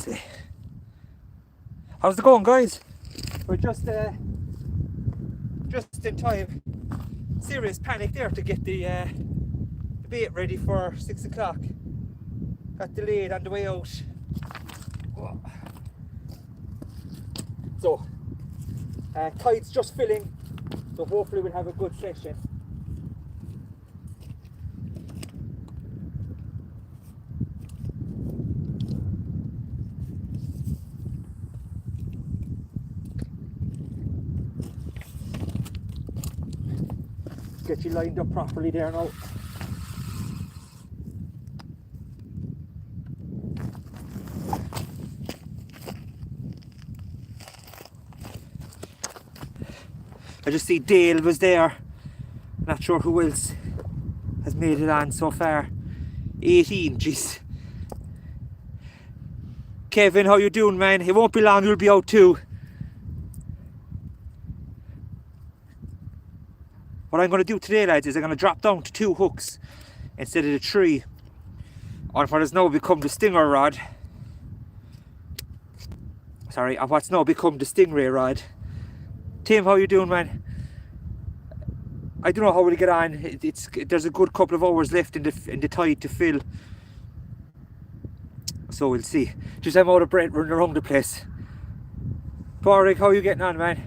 see. How's it going, guys? We're just in time. Serious panic there to get the bait ready for 6 o'clock. Got delayed on the way out. So, tide's just filling, so hopefully we'll have a good session. Get you lined up properly there now. I just see Dale was there. Not sure who else has made it on so far. 18, jeez. Kevin, how you doing, man? It won't be long, you'll be out too. What I'm going to do today, lads, is I'm going to drop down to 2 hooks instead of the 3 on what has now become the stinger rod. Sorry, on what's now become the stingray rod. Tim, how you doing, man? I don't know how we'll get on. There's a good couple of hours left in the tide to fill, so we'll see. Just I'm out of breath running around the place. Porrick, how are you getting on, man?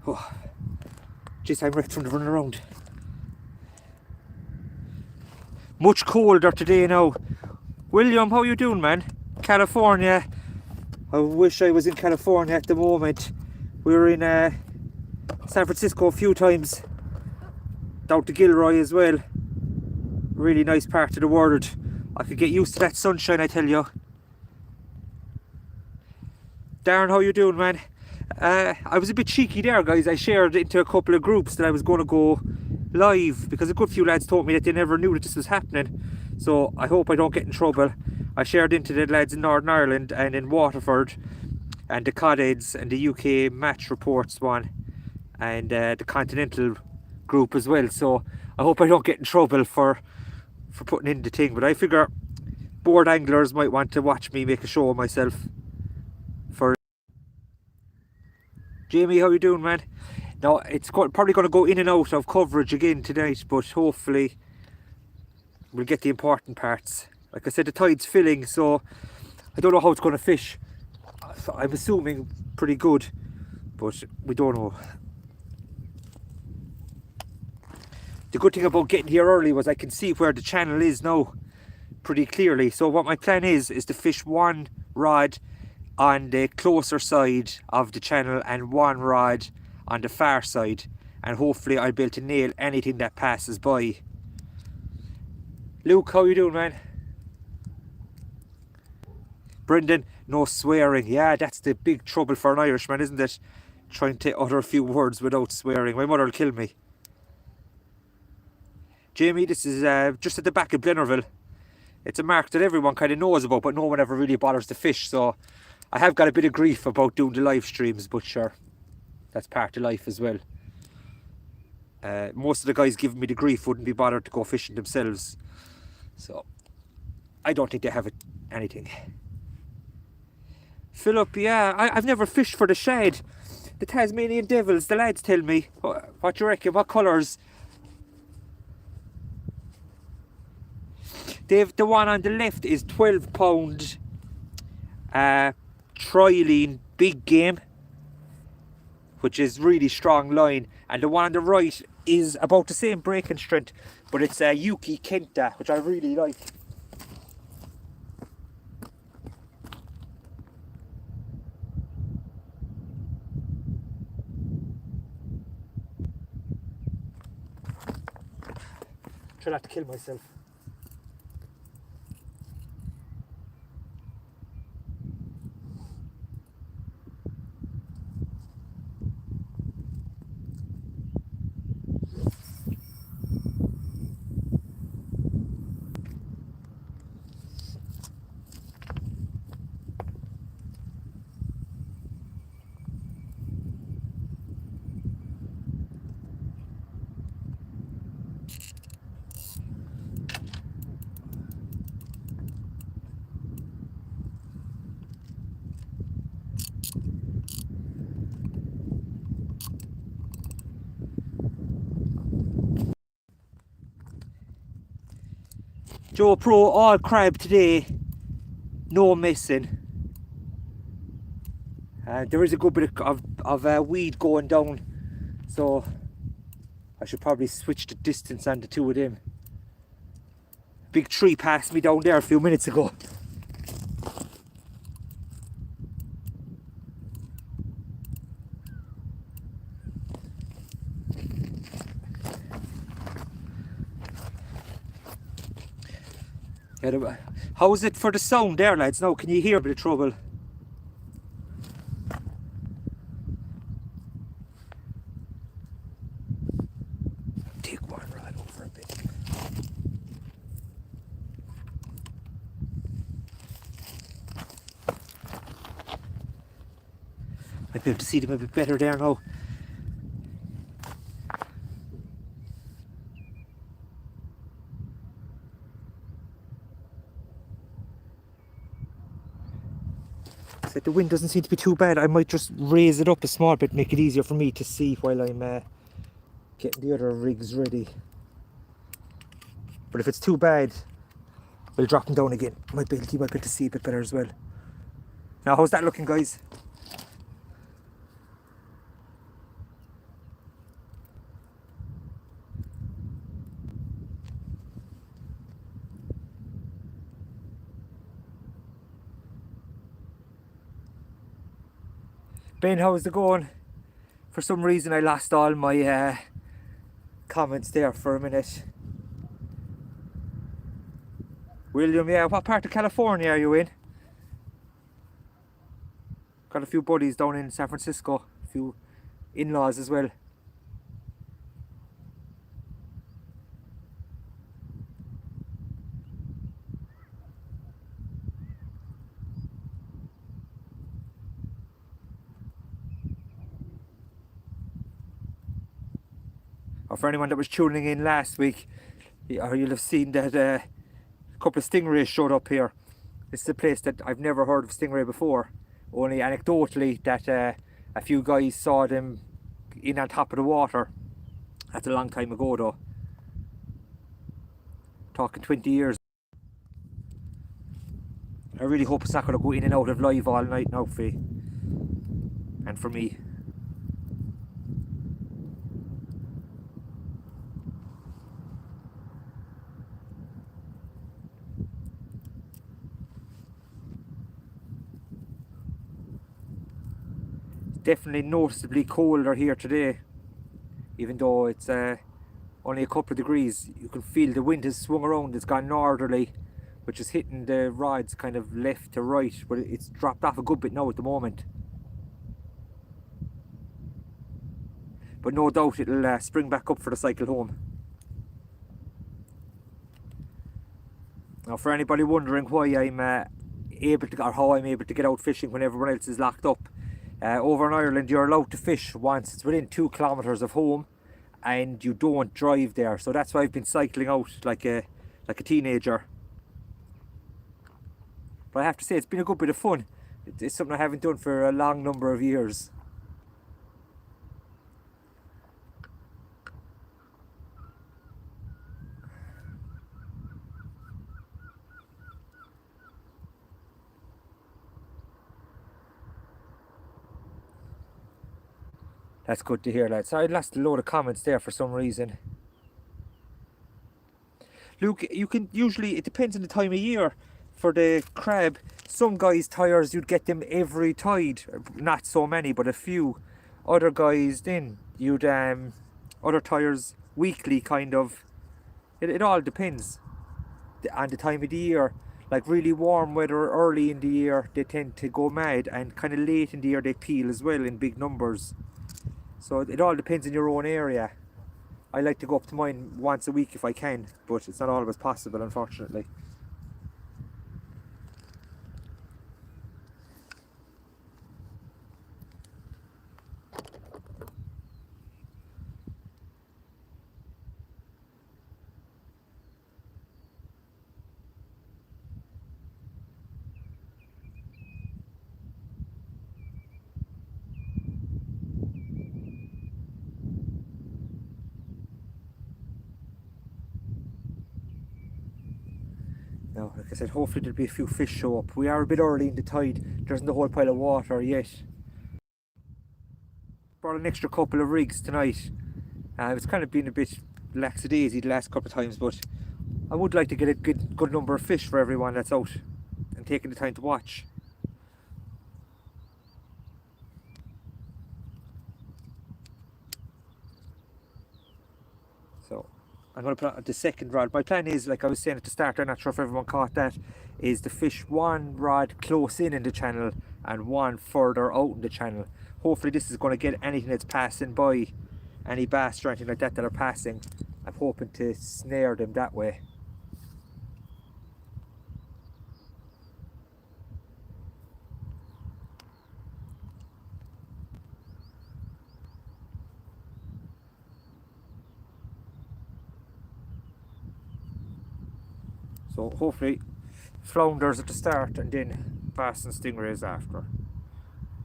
Oh. Jeez, I'm wrecked from the running around. Much colder today now. William, how you doing, man? California. I wish I was in California at the moment. We were in San Francisco a few times. Down to Gilroy as well. Really nice part of the world. I could get used to that sunshine, I tell you. Darren, how you doing, man? I was a bit cheeky there, guys. I shared into a couple of groups that I was going to go live because a good few lads told me that they never knew that this was happening. So I hope I don't get in trouble. I shared into the lads in Northern Ireland and in Waterford and the Codheads and the UK match reports one and the Continental group as well. So I hope I don't get in trouble for putting in the thing. But I figure bored anglers might want to watch me make a show of myself. Jamie, how you doing, man? Now, it's probably going to go in and out of coverage again tonight, but hopefully we'll get the important parts. Like I said, the tide's filling, so I don't know how it's going to fish. I'm assuming pretty good, but we don't know. The good thing about getting here early was I can see where the channel is now pretty clearly. So what my plan is to fish 1 rod on the closer side of the channel and 1 rod on the far side, and hopefully I'll be able to nail anything that passes by. Luke, how you doing, man? Brendan, no swearing. Yeah, that's the big trouble for an Irishman, isn't it? Trying to utter a few words without swearing. My mother will kill me. Jamie, this is just at the back of Blennerville. It's a mark that everyone kind of knows about, but no one ever really bothers to fish, so I have got a bit of grief about doing the live streams, but sure, that's part of life as well. Most of the guys giving me the grief wouldn't be bothered to go fishing themselves, so I don't think they have anything. Philip, yeah, I've never fished for the Shad. The Tasmanian Devils, the lads tell me. What do you reckon? What colours? Dave, the one on the left is 12 pound trilene big game, which is really strong line, and the one on the right is about the same breaking strength, but it's a Yuki Kenta, which I really like. Try not to kill myself. Joe Pro all crab today, no missing. There is a good bit of weed going down, so I should probably switch the distance on the two of them. Big tree passed me down there a few minutes ago. How's it for the sound there, lads? Now, can you hear a bit of trouble? Take one right over a bit. Might be able to see them a bit better there now. So the wind doesn't seem to be too bad. I might just raise it up a small bit, make it easier for me to see while I'm getting the other rigs ready. But if it's too bad, we'll drop them down again. You might be able to see a bit better as well. Now, how's that looking, guys? Ben, how's it going? For some reason I lost all my comments there for a minute. William, yeah, what part of California are you in? Got a few buddies down in San Francisco, a few in-laws as well. Or for anyone that was tuning in last week, or you'll have seen that a couple of stingrays showed up here. This is a place that I've never heard of stingray before, only anecdotally that a few guys saw them in on top of the water. That's a long time ago though, talking 20 years. I really hope it's not going to go in and out of live all night now for you and for me. Definitely noticeably colder here today, even though it's only a couple of degrees. You can feel the wind has swung around, it's gone northerly, which is hitting the rods kind of left to right, but it's dropped off a good bit now at the moment. But no doubt it'll spring back up for the cycle home. Now, for anybody wondering why I'm able to, or how I'm able to get out fishing when everyone else is locked up, over in Ireland you're allowed to fish once it's within 2 kilometers of home, and you don't drive there. So that's why I've been cycling out like a teenager. But I have to say, it's been a good bit of fun. It's something I haven't done for a long number of years. That's good to hear, lads. I lost a load of comments there for some reason. Luke, you can usually, it depends on the time of year for the crab. Some guys' tyres, you'd get them every tide. Not so many, but a few. Other guys, then you'd other tyres weekly, kind of. It all depends on the time of the year. Like really warm weather early in the year, they tend to go mad, and kind of late in the year they peel as well in big numbers. So it all depends on your own area. I like to go up to mine once a week if I can, but it's not always possible, unfortunately. Now, like I said, hopefully there'll be a few fish show up. We are a bit early in the tide. There isn't a whole pile of water yet. Brought an extra couple of rigs tonight. It's kind of been a bit lackadaisy the last couple of times, but I would like to get a good number of fish for everyone that's out and taking the time to watch. So I'm going to put out the second rod. My plan is, like I was saying at the start, I'm not sure if everyone caught that, is to fish one rod close in the channel and one further out in the channel. Hopefully this is going to get anything that's passing by, any bass or anything like that that are passing. I'm hoping to snare them that way. So hopefully flounders at the start and then bass and stingrays after,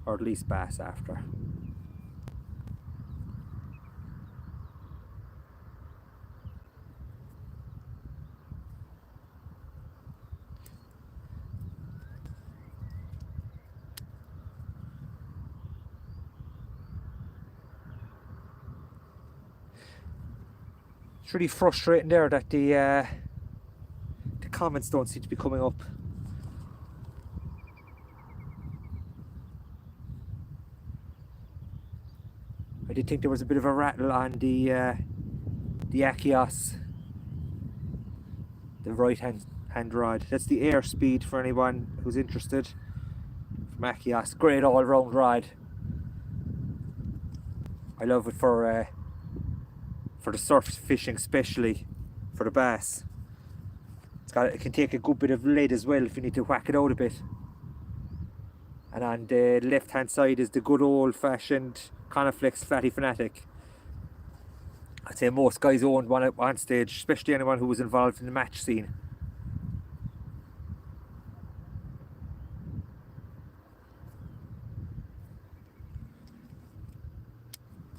or at least bass after. It's really frustrating there that the comments don't seem to be coming up. I did think there was a bit of a rattle on the Achios, the right hand rod. That's the airspeed for anyone who's interested. From Achios, great all round rod. I love it for the surf fishing, especially for the bass. It can take a good bit of lead as well if you need to whack it out a bit. And on the left hand side is the good old fashioned Coniflex Flatty Fanatic. I'd say most guys owned one at one stage, especially anyone who was involved in the match scene.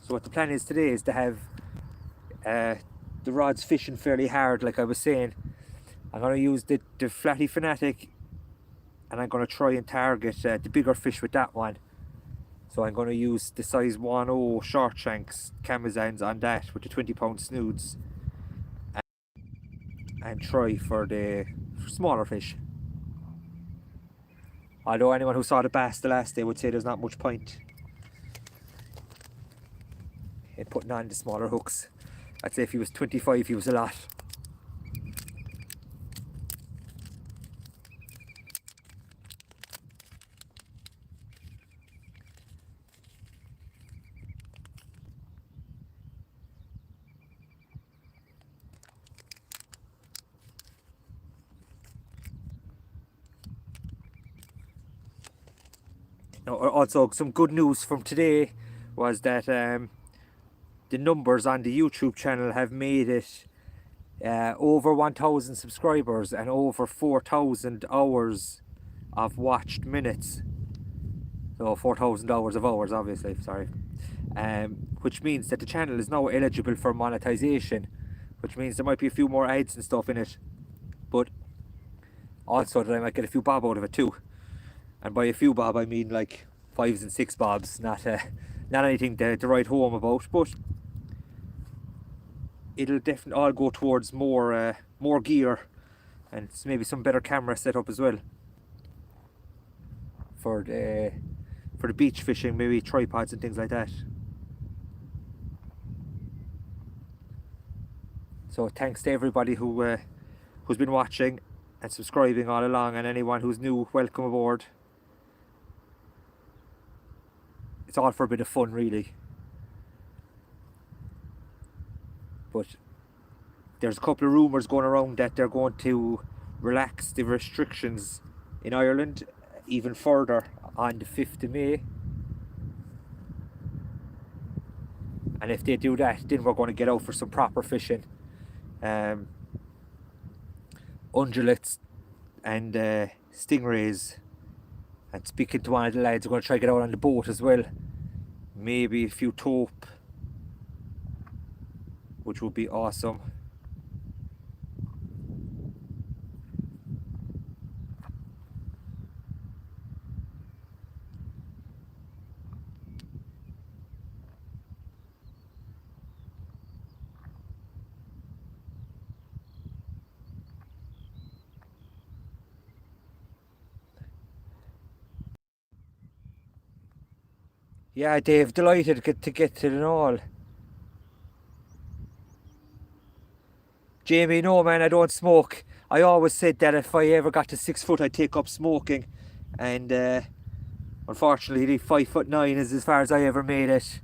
So what the plan is today is to have the rods fishing fairly hard, like I was saying. I'm going to use the Flatty Fanatic, and I'm going to try and target the bigger fish with that one. So I'm going to use the size 1.0 short shanks, Camazans on that with the 20-pound snoods, and try for the smaller fish. Although anyone who saw the bass the last day would say there's not much point in putting on the smaller hooks. I'd say if he was 25, he was a lot. Now, also some good news from today was that the numbers on the YouTube channel have made it over 1,000 subscribers and over 4,000 hours of watched minutes. So 4,000 hours of hours, obviously, sorry. Which means that the channel is now eligible for monetization, which means there might be a few more ads and stuff in it, but also that I might get a few bob out of it too. And by a few bob I mean like 5s and 6 bobs, not anything to write home about, but it'll definitely all go towards more gear and maybe some better camera setup as well for the beach fishing, maybe tripods and things like that. So thanks to everybody who's been watching and subscribing all along, and anyone who's new, welcome aboard. It's all for a bit of fun, really. But there's a couple of rumours going around that they're going to relax the restrictions in Ireland even further on the 5th of May. And if they do that, then we're going to get out for some proper fishing. Undulates and stingrays. And speaking to one of the lads, we're going to try to get out on the boat as well. Maybe a few taupe, which would be awesome. Yeah, Dave, delighted to get to the all. Jamie, no man, I don't smoke. I always said that if I ever got to 6 foot, I'd take up smoking, and unfortunately, 5'9" is as far as I ever made it.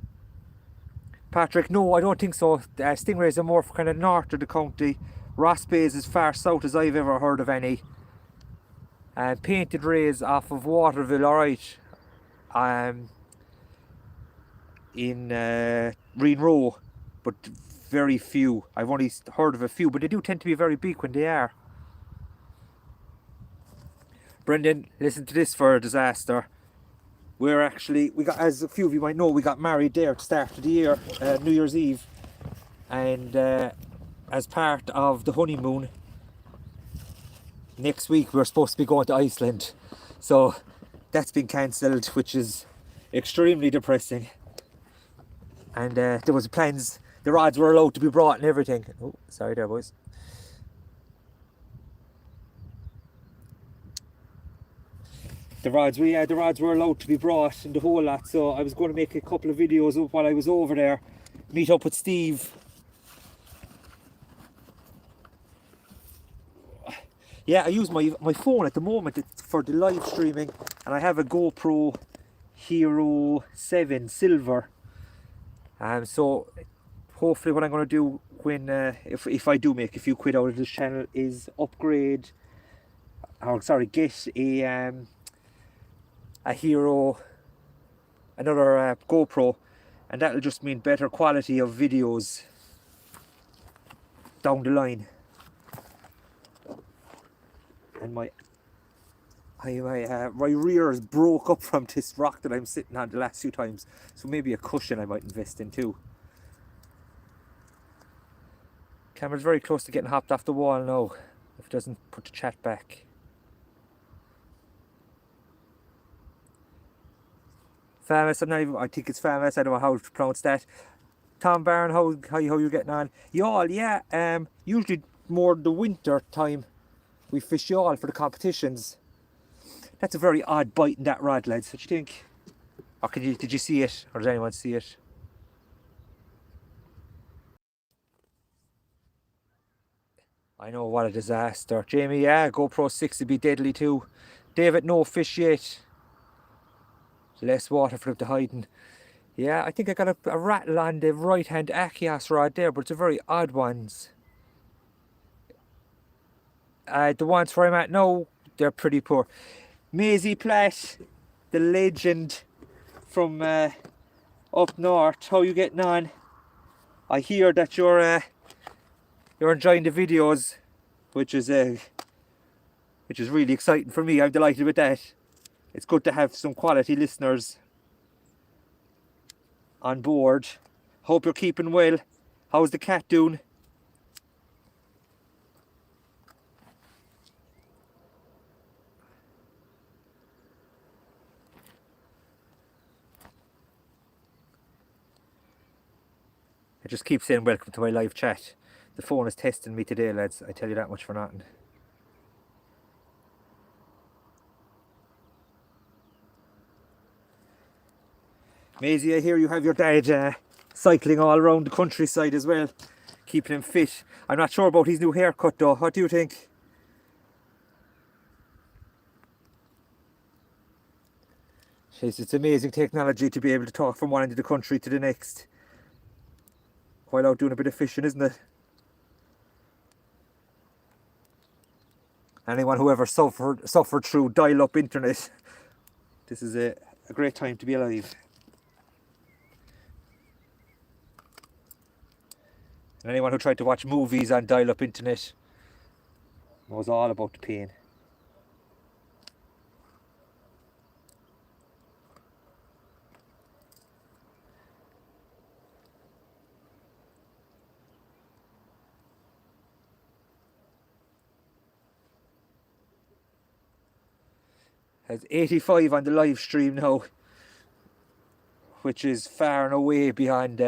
Patrick, no, I don't think so. Stingrays are more kind of north of the county. Ross Bay is as far south as I've ever heard of any. And painted rays off of Waterville, alright. In Reen Row, but very few. I've only heard of a few, but they do tend to be very big when they are. Brendan, listen to this for a disaster. We got, as a few of you might know, we got married there at the start of the year, New Year's Eve. And as part of the honeymoon, next week we're supposed to be going to Iceland. So that's been cancelled, which is extremely depressing. And there was plans, the rods were allowed to be brought and everything. Oh, sorry there, boys. The rods were allowed to be brought and the whole lot, so I was going to make a couple of videos while I was over there, meet up with Steve. Yeah, I use my phone at the moment for the live streaming, and I have a GoPro Hero 7 Silver. So hopefully what I'm going to do when if I do make a few quid out of this channel is upgrade, or sorry, get a Hero, another GoPro, and that'll just mean better quality of videos down the line. And my rear is broke up from this rock that I'm sitting on the last few times, so maybe a cushion I might invest in too. Camera's very close to getting hopped off the wall now, if it doesn't put the chat back. Famous, I think it's famous, I don't know how to pronounce that. Tom Barron, how you getting on? Y'all, yeah, usually more the winter time we fish y'all for the competitions. That's a very odd bite in that rod, lads. What do you think? Or did you see it? Or did anyone see it? I know, what a disaster. Jamie, yeah, GoPro 6 would be deadly too. David, no fish yet. Less water for him to hide in. Yeah, I think I got a rattle on the right hand Achios rod there, but it's a very odd ones. The ones where I'm at now, they're pretty poor. Maisie Platt, the legend from up north, how you getting on? I hear that you're enjoying the videos, which is really exciting for me. I'm delighted with that. It's good to have some quality listeners on board. Hope you're keeping well. How's the cat doing? I just keep saying welcome to my live chat. The phone is testing me today, lads. I tell you that much for nothing. Maisie, I hear you have your dad cycling all around the countryside as well, keeping him fit. I'm not sure about his new haircut though. What do you think? Jeez, it's amazing technology to be able to talk from one end of the country to the next while out doing a bit of fishing, isn't it? Anyone who ever suffered through dial-up internet, this is a great time to be alive. And anyone who tried to watch movies on dial-up internet knows all about the pain. Has 85 on the live stream now, which is far and away beyond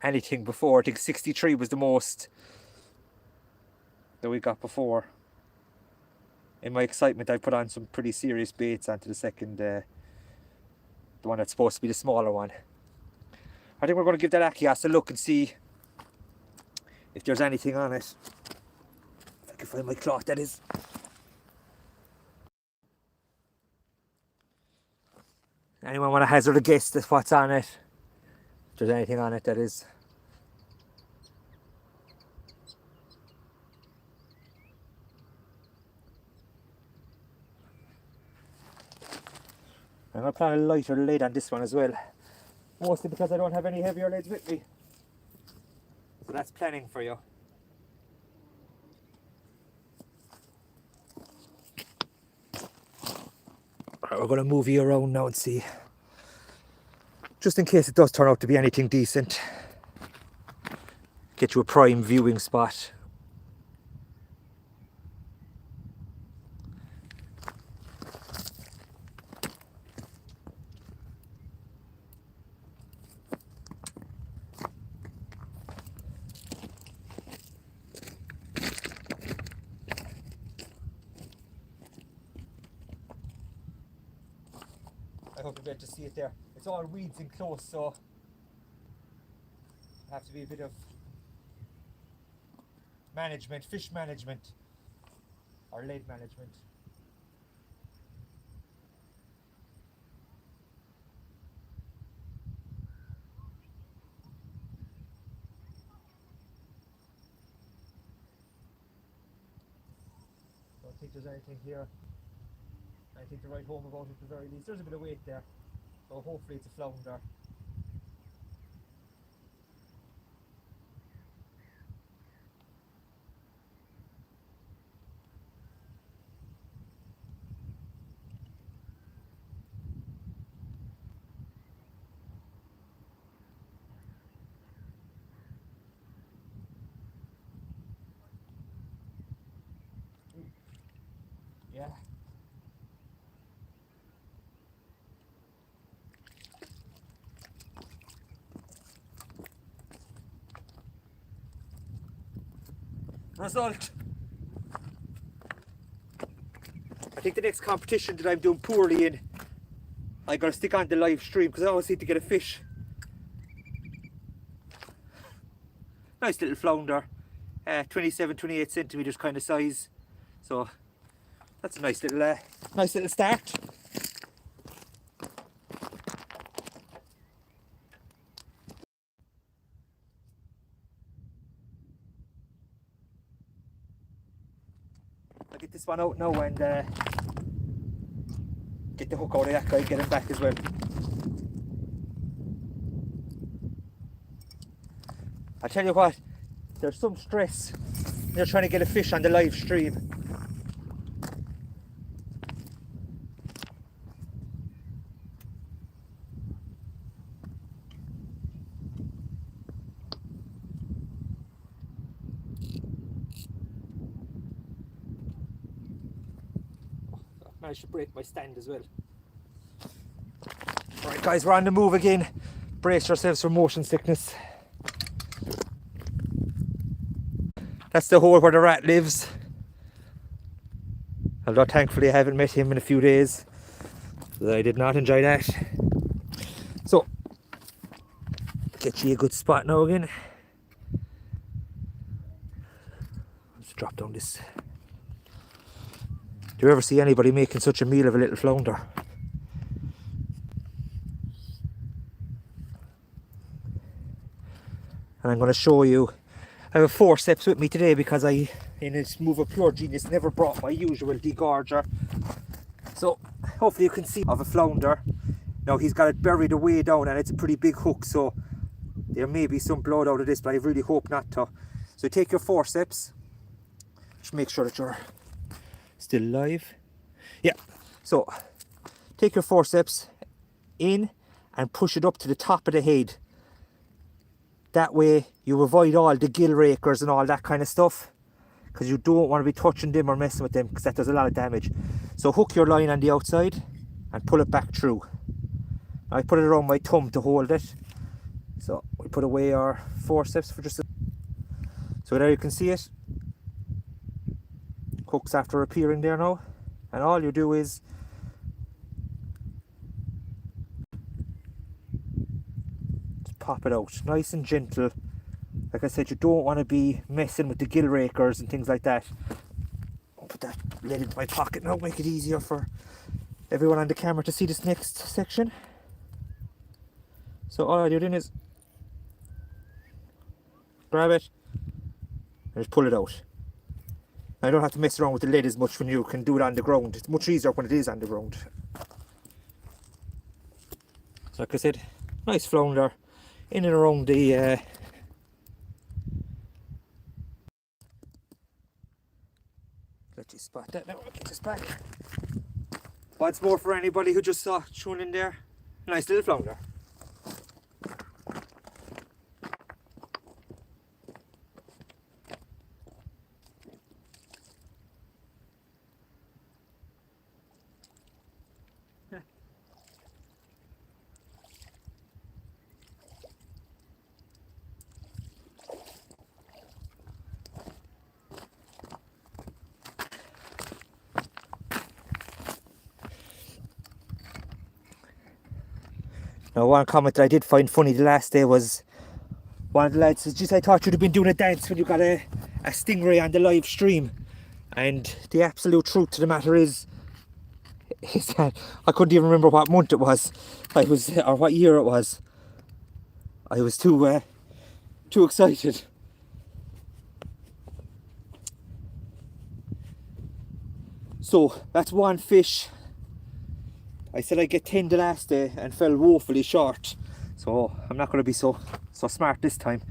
anything before. I think 63 was the most that we got before. In my excitement, I put on some pretty serious baits onto the second the one that's supposed to be the smaller one. I think we're going to give that Akias a look and see if there's anything on it. If I can find my cloth, that is. Anyone want to hazard a guess at what's on it? If there's anything on it, that is. I'm going to put a lighter lid on this one as well. Mostly because I don't have any heavier lids with me. So that's planning for you. Right, we're going to move you around now and see. Just in case it does turn out to be anything decent. Get you a prime viewing spot. I hope you'll be able to see it there. It's all weeds and close, so have to be a bit of management, fish management, or lead management. Don't think there's anything here. I think to write home about it at the very least. There's a bit of weight there, so hopefully it's a flounder. Yeah. Result. I think the next competition that I'm doing poorly in, I gotta stick on the live stream because I always seem to get a fish. Nice little flounder, 27-28 centimeters kind of size. So that's a nice little start. I'll get this one out now and get the hook out of that guy, get him back as well. I'll tell you what, there's some stress when you're trying to get a fish on the live stream. I managed to break my stand as well. Right guys, we're on the move again. Brace yourselves for motion sickness. That's the hole where the rat lives. Although thankfully I haven't met him in a few days. So I did not enjoy that. So, get you a good spot now again. Let's drop down this. Do you ever see anybody making such a meal of a little flounder? And I'm going to show you. I have a forceps with me today because I, in this move of pure genius, never brought my usual degorger. So hopefully you can see of a flounder. Now he's got it buried away down and it's a pretty big hook, so there may be some blood out of this, but I really hope not to. So take your forceps, just make sure that you're still alive. Yeah, so take your forceps in and push it up to the top of the head. That way you avoid all the gill rakers and all that kind of stuff, because you don't want to be touching them or messing with them, because that does a lot of damage. So hook your line on the outside and pull it back through. I put it around my thumb to hold it. So we put away our forceps for just a... So there you can see it. Hooks after appearing there now. And all you do is pop it out. Nice and gentle. Like I said, you don't want to be messing with the gill rakers and things like that. I'll put that lid into my pocket now, make it easier for everyone on the camera to see this next section. So all you're doing is grab it and just pull it out. I don't have to mess around with the lid as much when you can do it on the ground. It's much easier when it is on the ground. So like I said, nice flounder in and around the let you spot that now. I'll get this back. Once more for anybody who just saw it shown in there. Nice little flounder. Now, one comment that I did find funny the last day was one of the lads says, "Geez, I thought you'd have been doing a dance when you got a stingray on the live stream." And the absolute truth to the matter is that I couldn't even remember what month it was. Or what year it was. I was too excited. So that's one fish. I said I'd get 10 the last day and fell woefully short. So I'm not going to be so smart this time.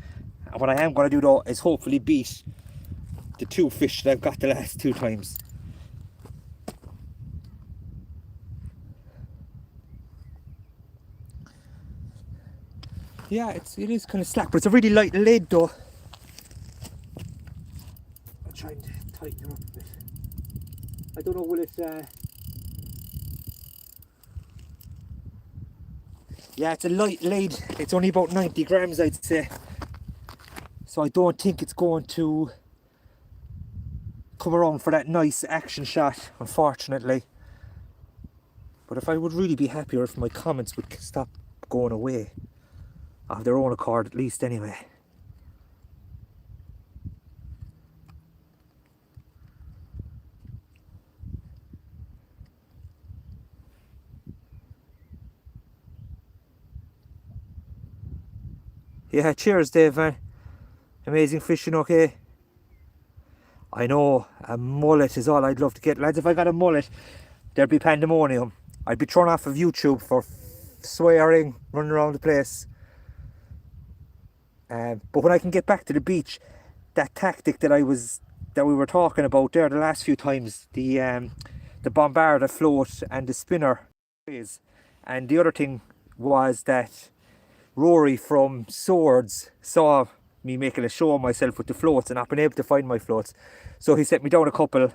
And what I am going to do though is hopefully beat the 2 fish that I've got the last 2 times. Yeah, it is kind of slack, but it's a really light lead though. I'll try and tighten it up a bit. I don't know, will it... Yeah, it's a light lead. It's only about 90 grams, I'd say. So I don't think it's going to come around for that nice action shot, unfortunately. But if I would really be happier if my comments would stop going away of their own accord, at least anyway. Yeah, cheers Dave, man. Amazing fishing, okay? I know, a mullet is all I'd love to get. Lads, if I got a mullet, there'd be pandemonium. I'd be thrown off of YouTube for swearing, running around the place. But when I can get back to the beach, that tactic that we were talking about there the last few times, the bombard, the float and the spinner is. And the other thing was that Rory from Swords saw me making a show of myself with the floats and not been able to find my floats, so he sent me down a couple.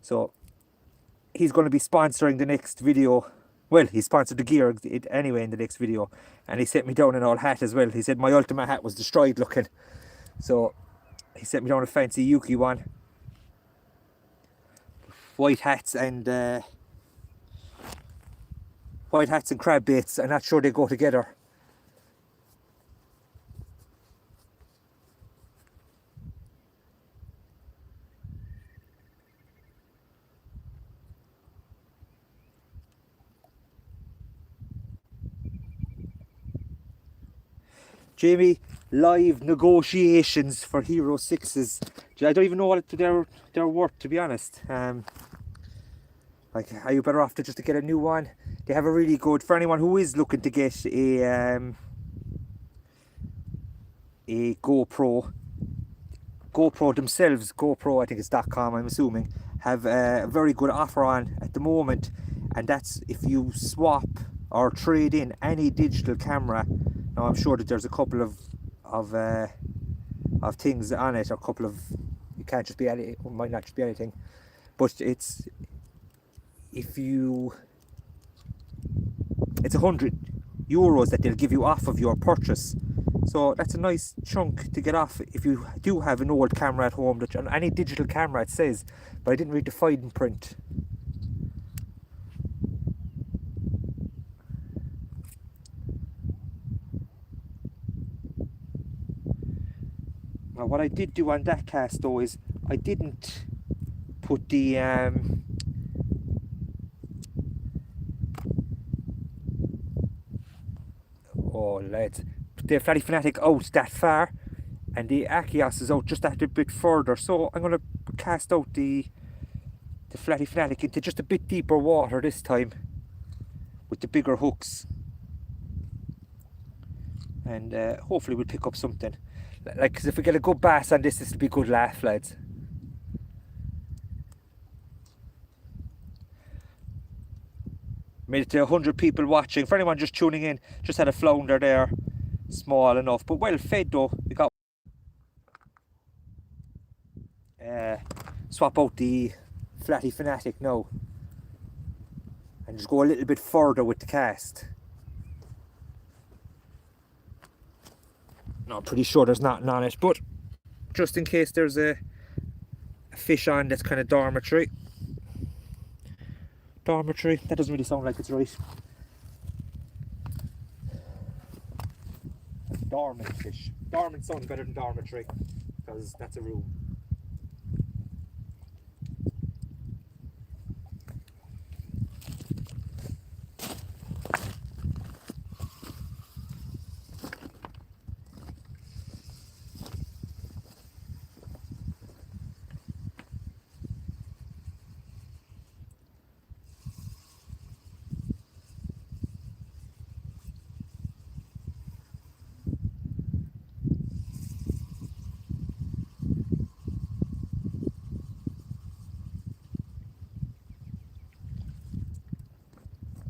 So he's going to be sponsoring the next video. Well, he sponsored the gear anyway in the next video, and he sent me down an old hat as well. He said my ultimate hat was destroyed looking, so he sent me down a fancy Yuki one, white hats and crab baits. I'm not sure they go together. Jamie, live negotiations for Hero 6s. I don't even know what they're worth, to be honest. Like, are you better off to just to get a new one? They have a really good, for anyone who is looking to get a GoPro themselves, GoPro I think it's .com, I'm assuming, have a very good offer on at the moment, and that's if you swap or trade in any digital camera. Now I'm sure that there's a couple of things on it, or a couple of, it can't just be any, it might not just be anything, but it's €100 that they'll give you off of your purchase. So that's a nice chunk to get off if you do have an old camera at home, that on any digital camera it says, but I didn't read the fine print. what I did do on that cast though is I didn't put the oh lads, the Flatty Fanatic out that far, and the Achios is out just that a bit further. So I'm going to cast out the Flatty Fanatic into just a bit deeper water this time with the bigger hooks, and hopefully we'll pick up something. Like, cause if we get a good bass on this will be a good laugh, lads. Made it to 100 people watching. For anyone just tuning in, just had a flounder there, small enough, but well fed though. We got swap out the Flatty Fanatic now and just go a little bit further with the cast. No, I'm pretty sure there's nothing on it, but just in case there's a fish on that's kind of dormitory. Dormitory, that doesn't really sound like it's right. Dormant fish. Dormant sounds better than dormitory because that's a room.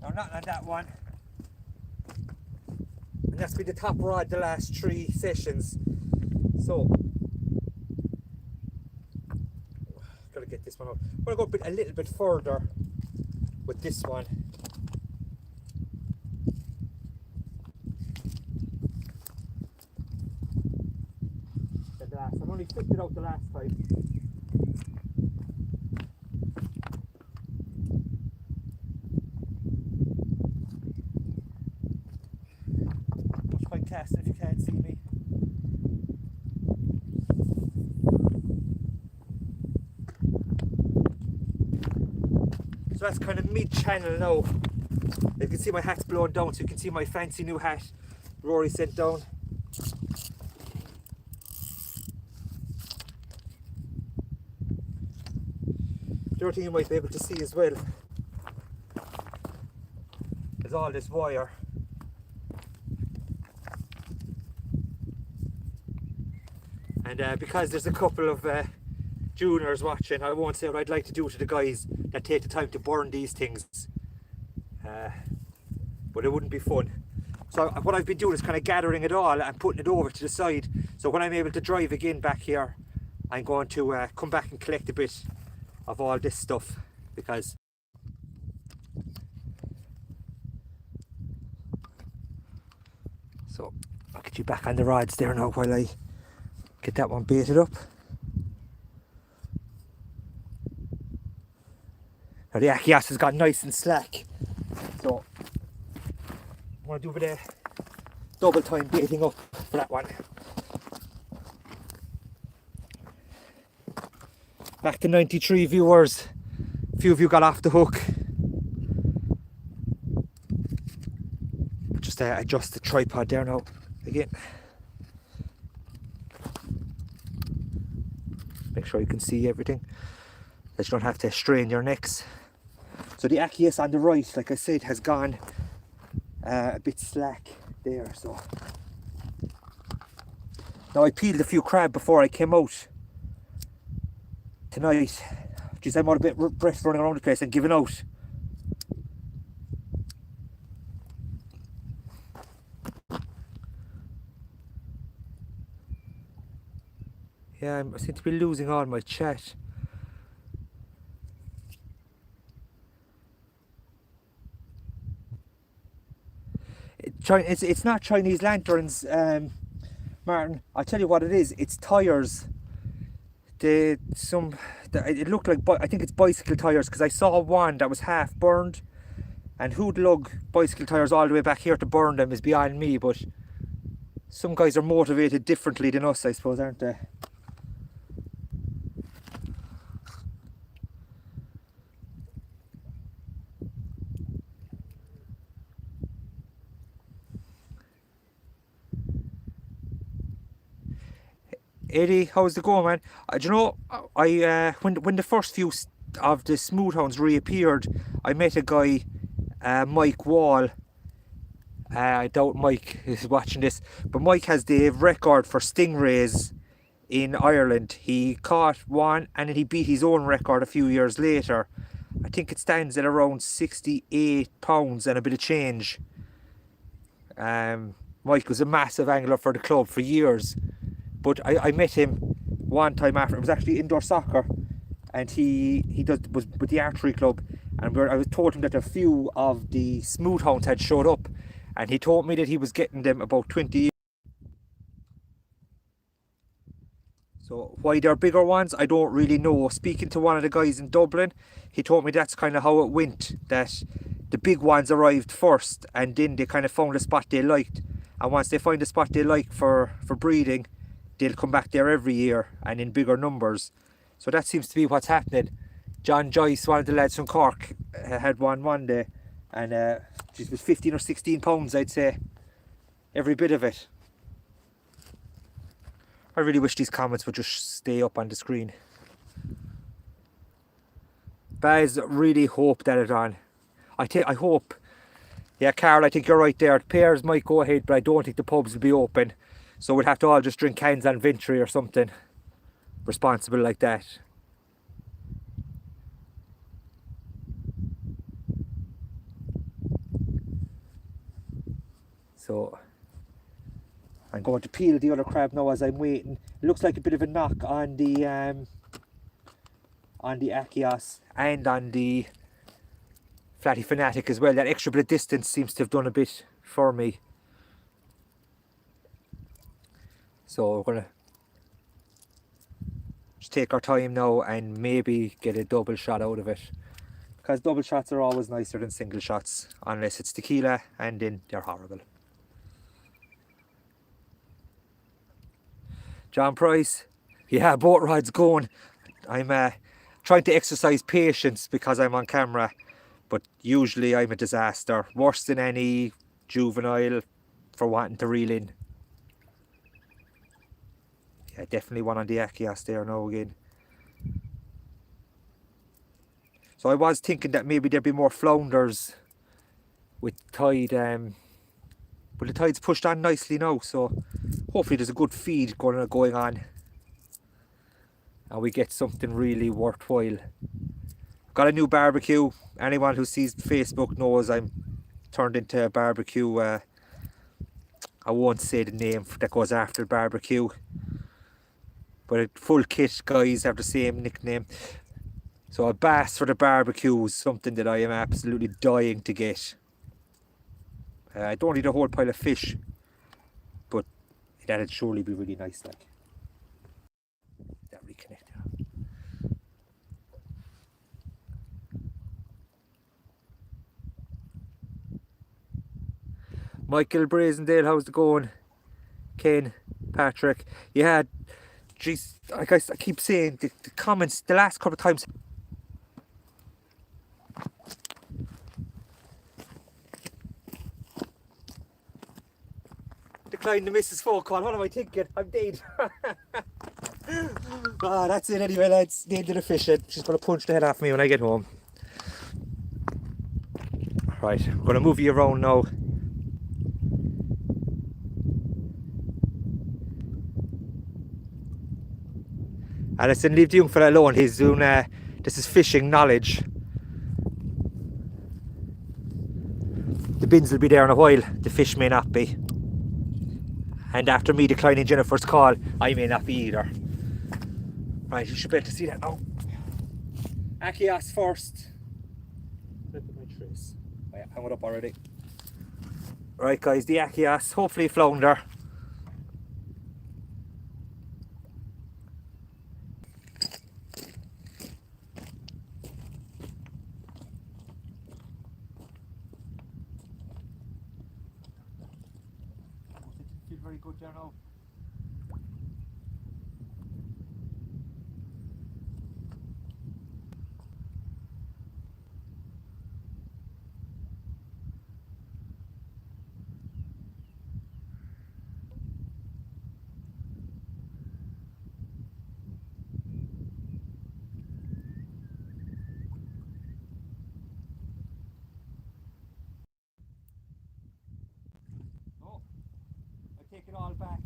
No, not on that one. And that's been the top rod the last 3 sessions. So, gotta get this one out. I'm gonna go a little bit further with this one. Than the last. I've only flipped it out the last time. If you can't see me. So that's kind of mid-channel now. You can see my hat's blown down, so you can see my fancy new hat Rory sent down. The other thing you might be able to see as well is all this wire. And because there's a couple of juniors watching, I won't say what I'd like to do to the guys that take the time to burn these things, but it wouldn't be fun. So what I've been doing is kind of gathering it all and putting it over to the side, so when I'm able to drive again back here, I'm going to come back and collect a bit of all this stuff, because so I'll get you back on the rods there now while I get that one baited up. Now the Achios has got nice and slack, so I'm going to do a bit of double time baiting up for that one. Back to 93 viewers. A few of you got off the hook. Just adjust the tripod there now again. Make sure you can see everything, that you don't have to strain your necks. So the Achios on the right, like I said, has gone a bit slack there. So now I peeled a few crab before I came out tonight. Geez, I'm out a bit breath running around the place and giving out. Yeah, I seem to be losing all my chat. It's not Chinese lanterns, Martin. I'll tell you what it is. It's tires. It looked like, I think it's bicycle tires, because I saw one that was half burned, and who'd lug bicycle tires all the way back here to burn them is beyond me. But some guys are motivated differently than us, I suppose, aren't they? Eddie, how's it going, man? Do you know, when the first few of the smooth hounds reappeared, I met a guy, Mike Wall. I doubt Mike is watching this, but Mike has the record for stingrays in Ireland. He caught one and then he beat his own record a few years later. I think it stands at around 68 pounds and a bit of change. Mike was a massive angler for the club for years, but I met him one time after. It was actually indoor soccer, and he was with the archery club, and I was told him that a few of the smooth hounds had showed up, and he told me that he was getting them about 20 years. So why they're bigger ones, I don't really know. Speaking to one of the guys in Dublin, he told me that's kind of how it went, that the big ones arrived first and then they kind of found a spot they liked, and once they find a spot they like for breeding, they'll come back there every year and in bigger numbers. So that seems to be what's happening. John Joyce, one of the lads from Cork, had one day, and it was 15 or 16 pounds, I'd say, every bit of it. I really wish these comments would just stay up on the screen. Baz, really hope that it's on. I hope. Yeah, Carl, I think you're right there. Pairs might go ahead, but I don't think the pubs will be open. So we'll have to all just drink cans on Ventry or something responsible like that. So I'm going to peel the other crab now as I'm waiting. It looks like a bit of a knock on the Achios and on the Flatty Fanatic as well. That extra bit of distance seems to have done a bit for me. So we're gonna just take our time now and maybe get a double shot out of it, because double shots are always nicer than single shots, unless it's tequila, and then they're horrible. John Price, yeah, boat ride's going. I'm trying to exercise patience because I'm on camera, but usually I'm a disaster, worse than any juvenile for wanting to reel in. Yeah, definitely one on the Achios there now again. So I was thinking that maybe there'd be more flounders with tide, but the tide's pushed on nicely now, so hopefully there's a good feed going on and we get something really worthwhile. Got a new barbecue. Anyone who sees Facebook knows I'm turned into a barbecue. I won't say the name that goes after the barbecue, but a full kit guys have the same nickname. So a bass for the barbecue is something that I am absolutely dying to get. I don't need a whole pile of fish, but that'd surely be really nice, like. That reconnected. Michael Brazendale, how's it going? Ken, Patrick, yeah, jeez, like I keep saying, the comments the last couple of times. Decline the missus phone call. What am I thinking? I'm dead. Ah, that's it anyway, lads. Named it efficient. She's gonna punch the head off me when I get home. Right, I'm gonna move you around now. And listen, leave the young fella alone. He's doing this is fishing knowledge. The bins will be there in a while. The fish may not be. And after me declining Jennifer's call, I may not be either. Right, you should be able to see that now. Achios first. Look at my trace. Oh, yeah, hung it up already. Right, guys, the Achios. Hopefully flounder. Feel very good there now. take it all back.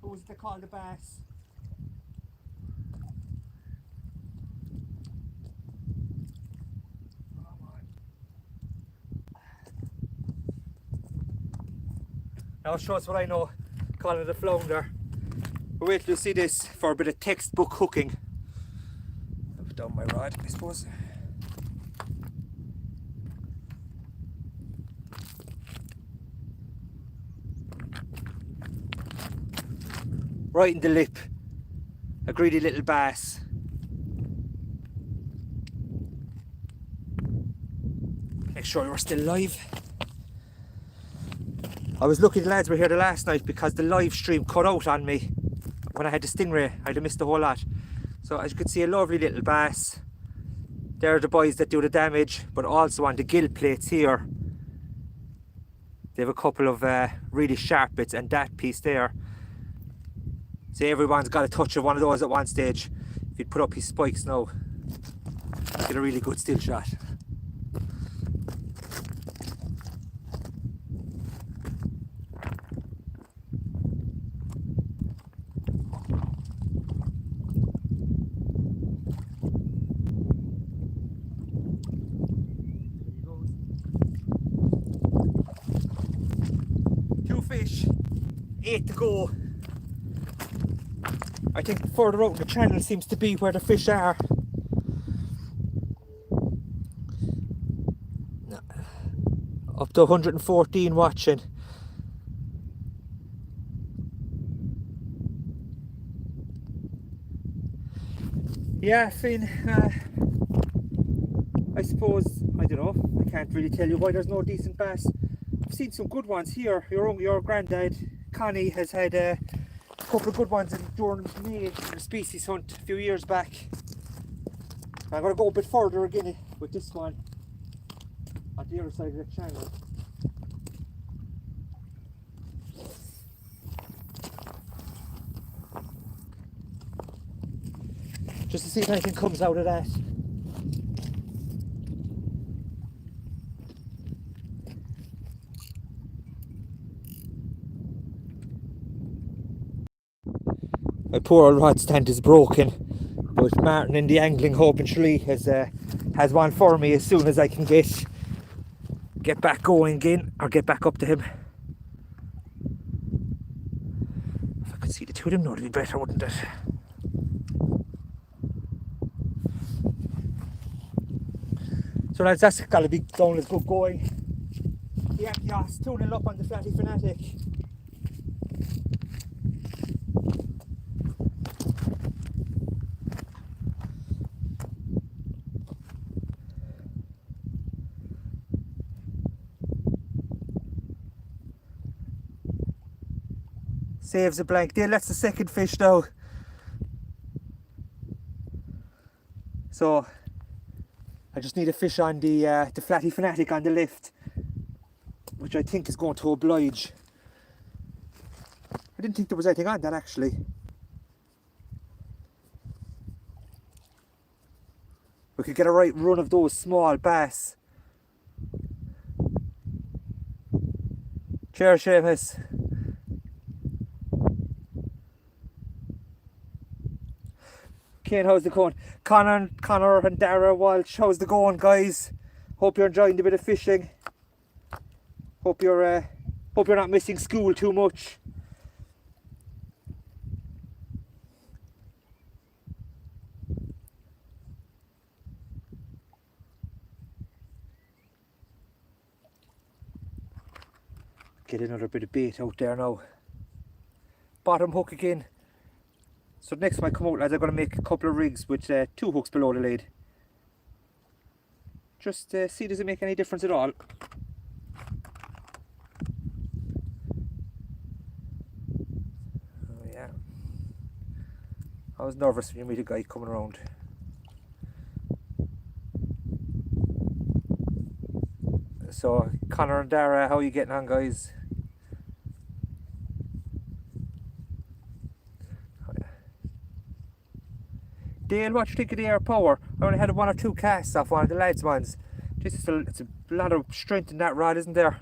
Who's they call the bass? Now show us what I know, calling it a flounder. But wait till you see this for a bit of textbook hooking. I've done my rod, I suppose. Right in the lip. A greedy little bass. Make sure you're still live. I was lucky the lads were here the last night because the live stream cut out on me when I had the stingray. I'd have missed a whole lot. So as you can see, a lovely little bass. They're the boys that do the damage, but also on the gill plates here they have a couple of really sharp bits, and that piece there. See, everyone's got a touch of one of those at one stage. If you'd put up his spikes now, get a really good still shot. Fish, 8 to go. I think further out in the channel seems to be where the fish are. No. Up to 114 watching. Yeah, Finn, I suppose, I don't know, I can't really tell you why there's no decent bass. I've seen some good ones here. Your granddad, Connie, has had a couple of good ones during May the species hunt a few years back. I'm going to go a bit further again with this one on the other side of the channel. Just to see if anything comes out of that. My poor old rod stand is broken, but Martin in the Angling Hope and Tralee has one for me as soon as I can get back going again, or get back up to him. If I could see the two of them, no, it'd be better, wouldn't it? So lads, that's got to be going as good going. The Achios 2-0 up on the Flatty Fanatic. Saves a blank deal. That's the second fish now. So I just need a fish on the Flatty Fanatic on the left, which I think is going to oblige. I didn't think there was anything on that actually. We could get a right run of those small bass. Cheers, Seamus. Kane, how's it going? Connor and Dara Walsh, how's it going, guys? Hope you're enjoying the bit of fishing. Hope you're not missing school too much. Get another bit of bait out there now. Bottom hook again. So next time I come out, lads, I'm going to make a couple of rigs with 2 hooks below the lead. Just see, does it make any difference at all? Oh yeah. I was nervous when you meet a guy coming around. So Connor and Dara, how are you getting on, guys? Dale, what do you think of the air power? I only had 1 or 2 casts off one of the lads' ones. Just it's a lot of strength in that rod, isn't there?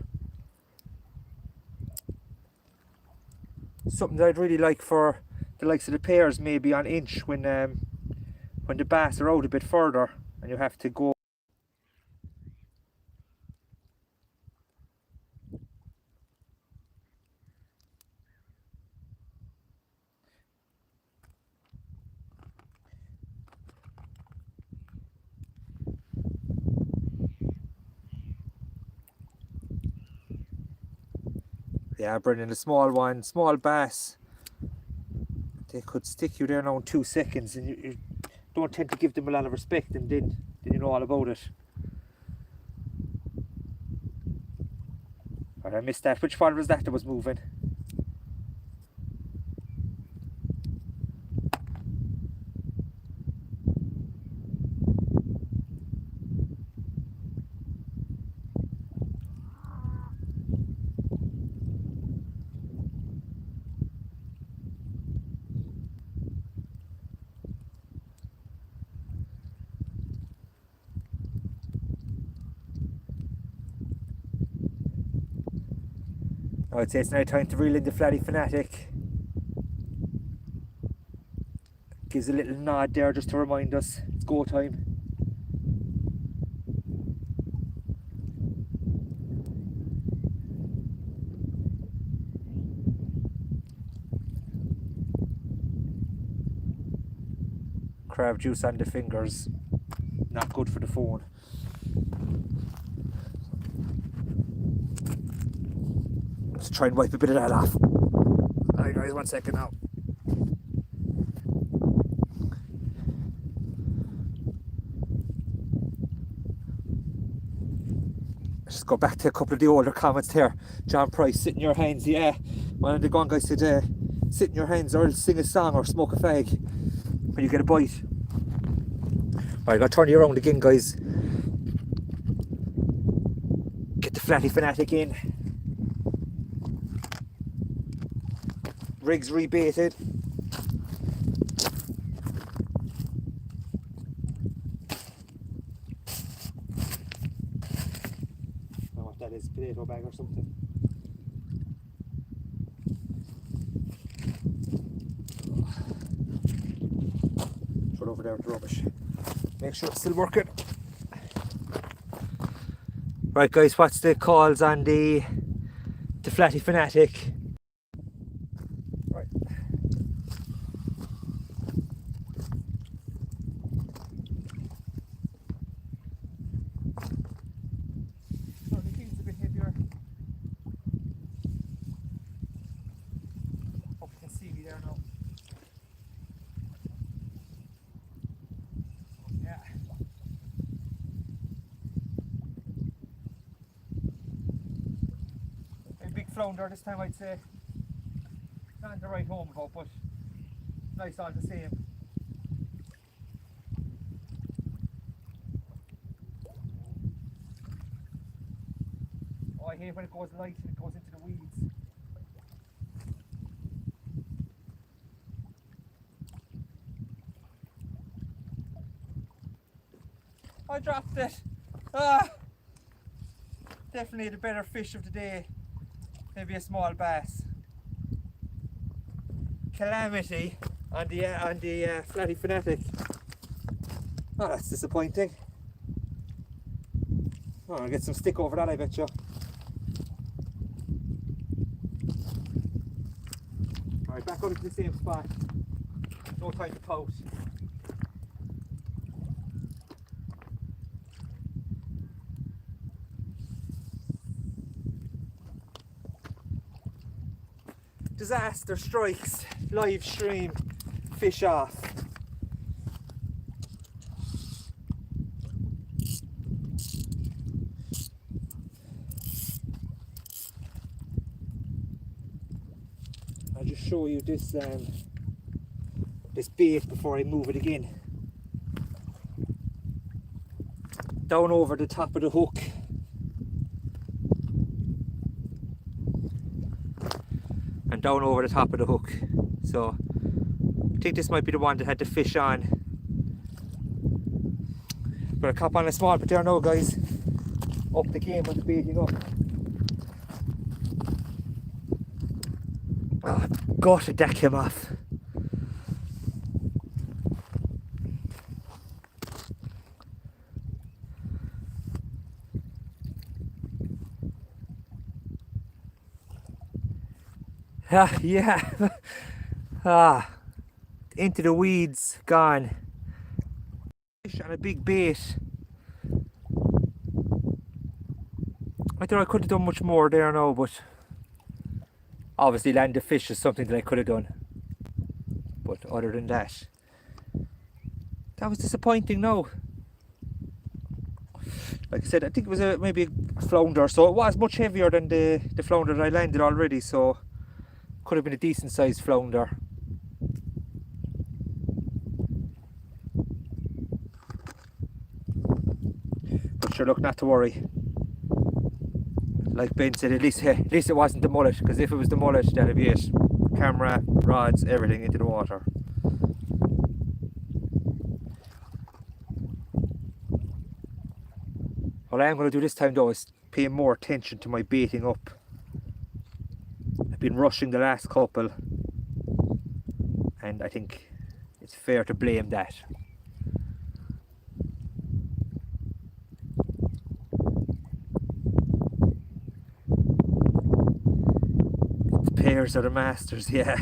something that I'd really like for the likes of the pairs, maybe on inch when the bass are out a bit further and you have to go. Yeah, Brendan, the small one, small bass, they could stick you there now in 2 seconds, and you don't tend to give them a lot of respect, and then you know all about it. Right, I missed that. Which one was that was moving? I'd say it's now time to reel in the Flatty Fanatic. Gives a little nod there just to remind us it's go time. Crab juice on the fingers, not good for the phone. Let's try and wipe a bit of that off. Alright guys, 1 second now. Let's just go back to a couple of the older comments here. John Price, sit in your hands. Yeah, one of the gone guys said, sit in your hands or sing a song or smoke a fag when you get a bite. Alright, I'll turn you around again, guys. Get the Flatty Fanatic in. Rigs rebaited. I don't know what that is, potato bag or something. Throw it over there with the rubbish. Make sure it's still working. Right guys, what's the calls on the Flatty Fanatic? Right. So the king's a bit heavier. Hope you can see me there now. Yeah. A big flounder this time, I'd say. Not to write home about, but nice all the same. Oh, I hate when it goes light and it goes into the weeds. I dropped it. Ah, definitely the better fish of the day. Maybe a small bass. Calamity on the Flatty Fanatic. Oh, that's disappointing. Oh, I'll get some stick over that, I bet you. Alright, back up to the same spot. No time to pout. Disaster strikes, live stream, fish off. I'll just show you this this bait before I move it again. Down over the top of the hook. And down over the top of the hook. So I think this might be the one that had the fish on. But I'll cop on a small bit there now, guys. Up the game on the baiting up. Oh, gutted that came off. Yeah. Into the weeds, gone. Fish on a big bait. I thought I could have done much more there now, but obviously land the fish is something that I could have done. But other than that, that was disappointing now. Like I said, I think it was maybe a flounder, so it was much heavier than the flounder that I landed already, so could have been a decent sized flounder. But sure, look, not to worry. Like Ben said, at least it wasn't the mullet, because if it was the mullet, that'd be it. Camera, rods, everything into the water. What I am going to do this time though is pay more attention to my baiting up. I've been rushing the last couple, and I think it's fair to blame that. The pairs are the masters, yeah.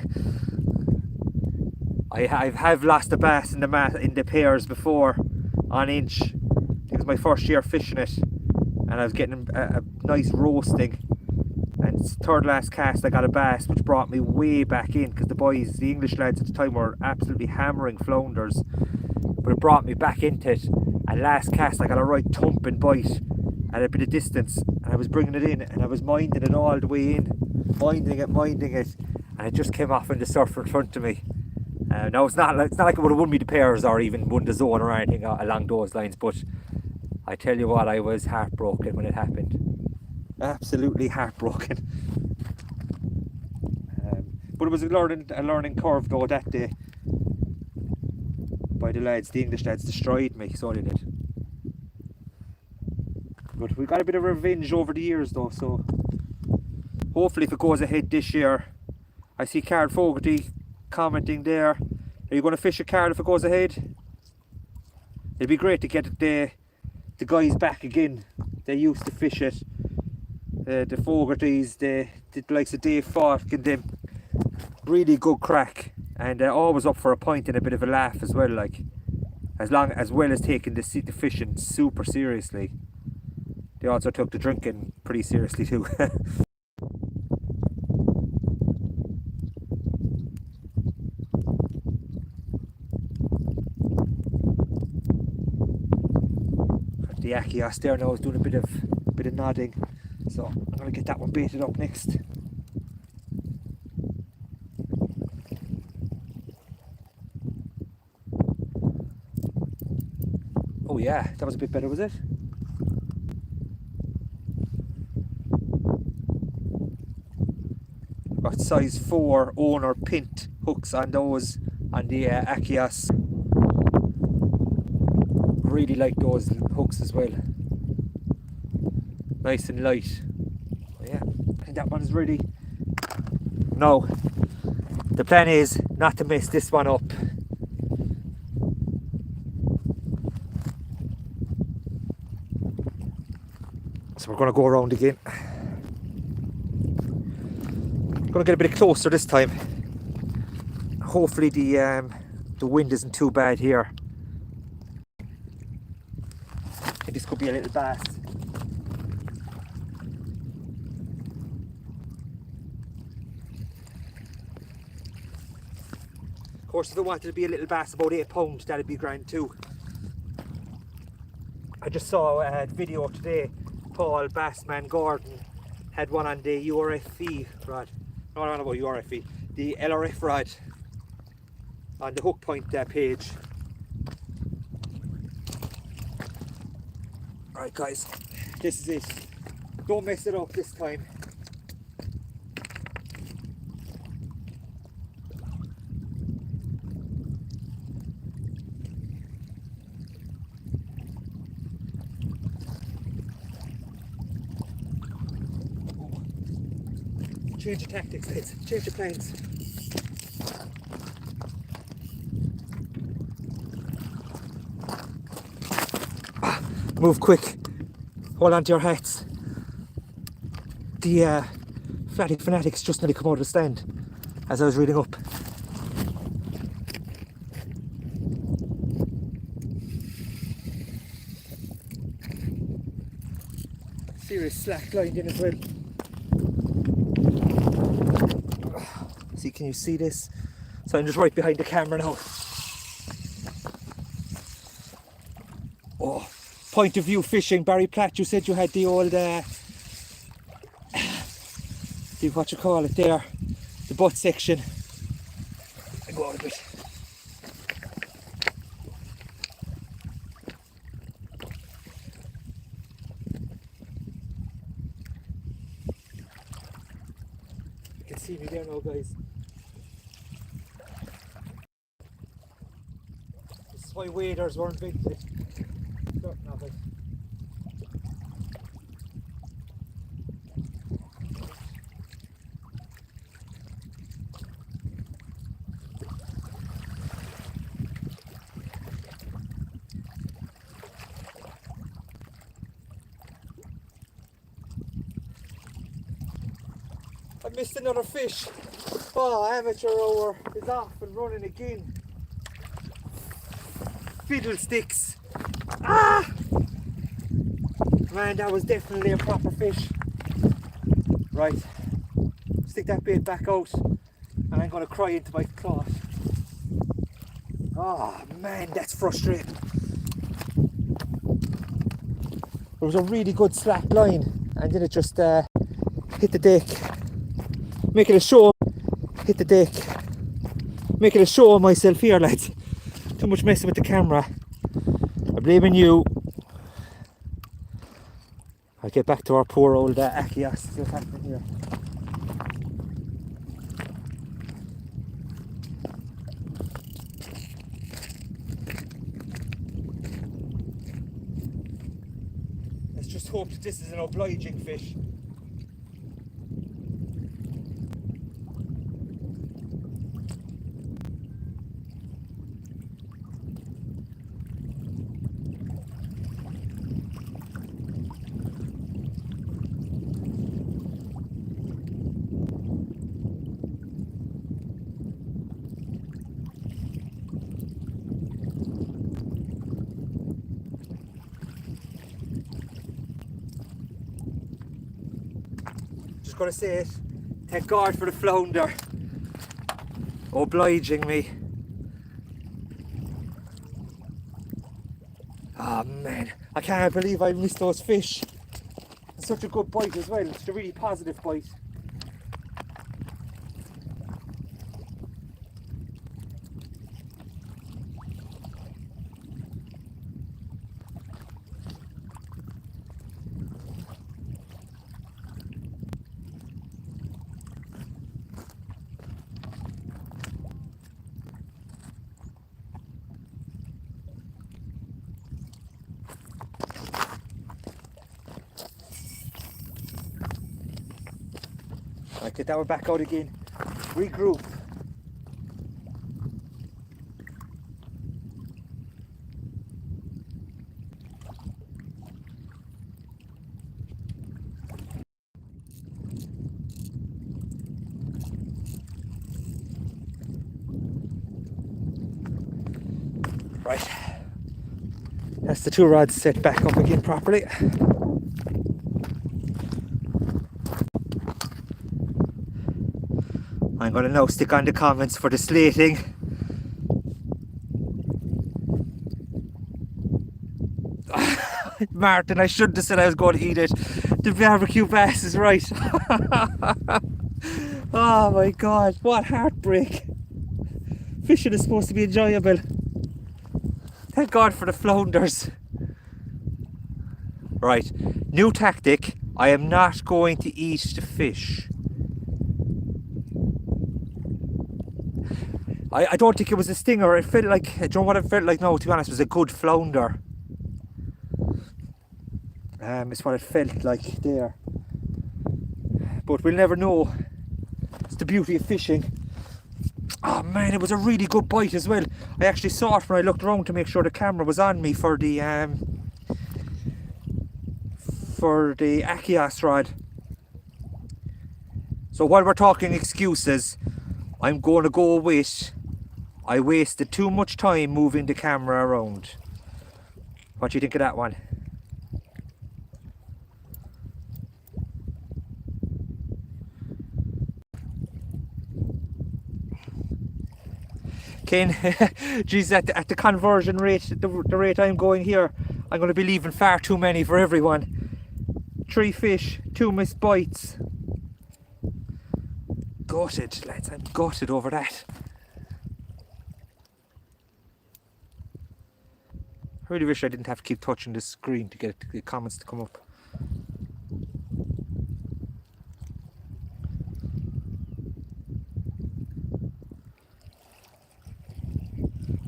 I have lost a bass in the pairs before on inch. I think it was my first year fishing it, and I was getting a nice roasting. And third last cast I got a bass, which brought me way back in, because the English lads at the time, were absolutely hammering flounders. But it brought me back into it, and last cast I got a right thumping bite at a bit of distance, and I was bringing it in, and I was minding it all the way in, minding it, and it just came off in the surf in front of me. Now it's not like it would have won me the pairs or even won the zone or anything along those lines, but I tell you what, I was heartbroken when it happened. Absolutely heartbroken. But it was a learning curve though that day. By the lads, the English lads destroyed me, so they did. But we got a bit of revenge over the years though, so hopefully if it goes ahead this year. I see Carl Fogarty commenting there. Are you going to fish a Carl if it goes ahead? It'd be great to get the guys back again. They used to fish it. The Fogartys, the likes of Dave Falk and them. Really good crack, and always up for a pint and a bit of a laugh as well, like as well as taking the fishing super seriously. They also took the drinking pretty seriously too. The Akios there now is doing a bit of nodding, so I'm going to get that one baited up next. Oh yeah, that was a bit better, was it? Got size 4 owner pint hooks on those, on the Akios. Really like those hooks as well. Nice and light. Oh yeah, I think that one is ready. No, the plan is not to mess this one up. So we're going to go around again. Going to get a bit closer this time. Hopefully the wind isn't too bad here. I think this could be a little bass. Of course, if I wanted to be a little bass about 8 pounds, that'd be grand too. I just saw a video today. Paul Bassman Gordon had one on the URFE rod. No, I don't know about URFE. The LRF rod on the Hook Point page. Alright guys, this is it. Don't mess it up this time. Change your tactics, lads. Change your plans. Move quick. Hold on to your hats. The Flatty Fanatics just nearly come out of the stand as I was reading up. Serious slack lined in as well. See, can you see this? So I'm just right behind the camera now. Oh, point of view fishing. Barry Platt, you said you had the old what you call it there, the butt section. I go out a bit. You can see me there now, guys. This is why waders were invented. Certain of it. I missed another fish. Oh, amateur hour is off and running again. Fiddlesticks. Ah! Man, that was definitely a proper fish. Right, stick that bait back out and I'm going to cry into my cloth. Oh man, that's frustrating. There was a really good slack line and then it just hit the deck. Making a show, hit the deck. Making a show of myself here, lads. Too much messing with the camera. I'm blaming you. I'll get back to our poor old Akias. See what's happening here. Let's just hope that this is an obliging fish. Just gotta say it, thank God for the flounder, obliging me. Oh man, I can't believe I missed those fish. It's such a good bite as well, it's a really positive bite. Right, get that one back out again. Regroup. Right. That's the two rods set back up again properly. I'm going to now stick on the comments for the slating. Martin, I shouldn't have said I was going to eat it. The barbecue bass is right. Oh my God, what heartbreak. Fishing is supposed to be enjoyable. Thank God for the flounders. Right, new tactic. I am not going to eat the fish. I don't think it was a stinger. It felt like, do you know what it felt like? No, to be honest, it was a good flounder. It's what it felt like there. But we'll never know. It's the beauty of fishing. Oh man, it was a really good bite as well. I actually saw it when I looked around to make sure the camera was on me for the for the Akias rod. So while we're talking excuses, I'm going to go with I wasted too much time moving the camera around. What do you think of that one? Ken, geez, at the conversion rate, the rate I'm going here, I'm going to be leaving far too many for everyone. 3 fish, 2 missed bites. Gutted, lads, I'm gutted over that. I really wish I didn't have to keep touching the screen to get the comments to come up.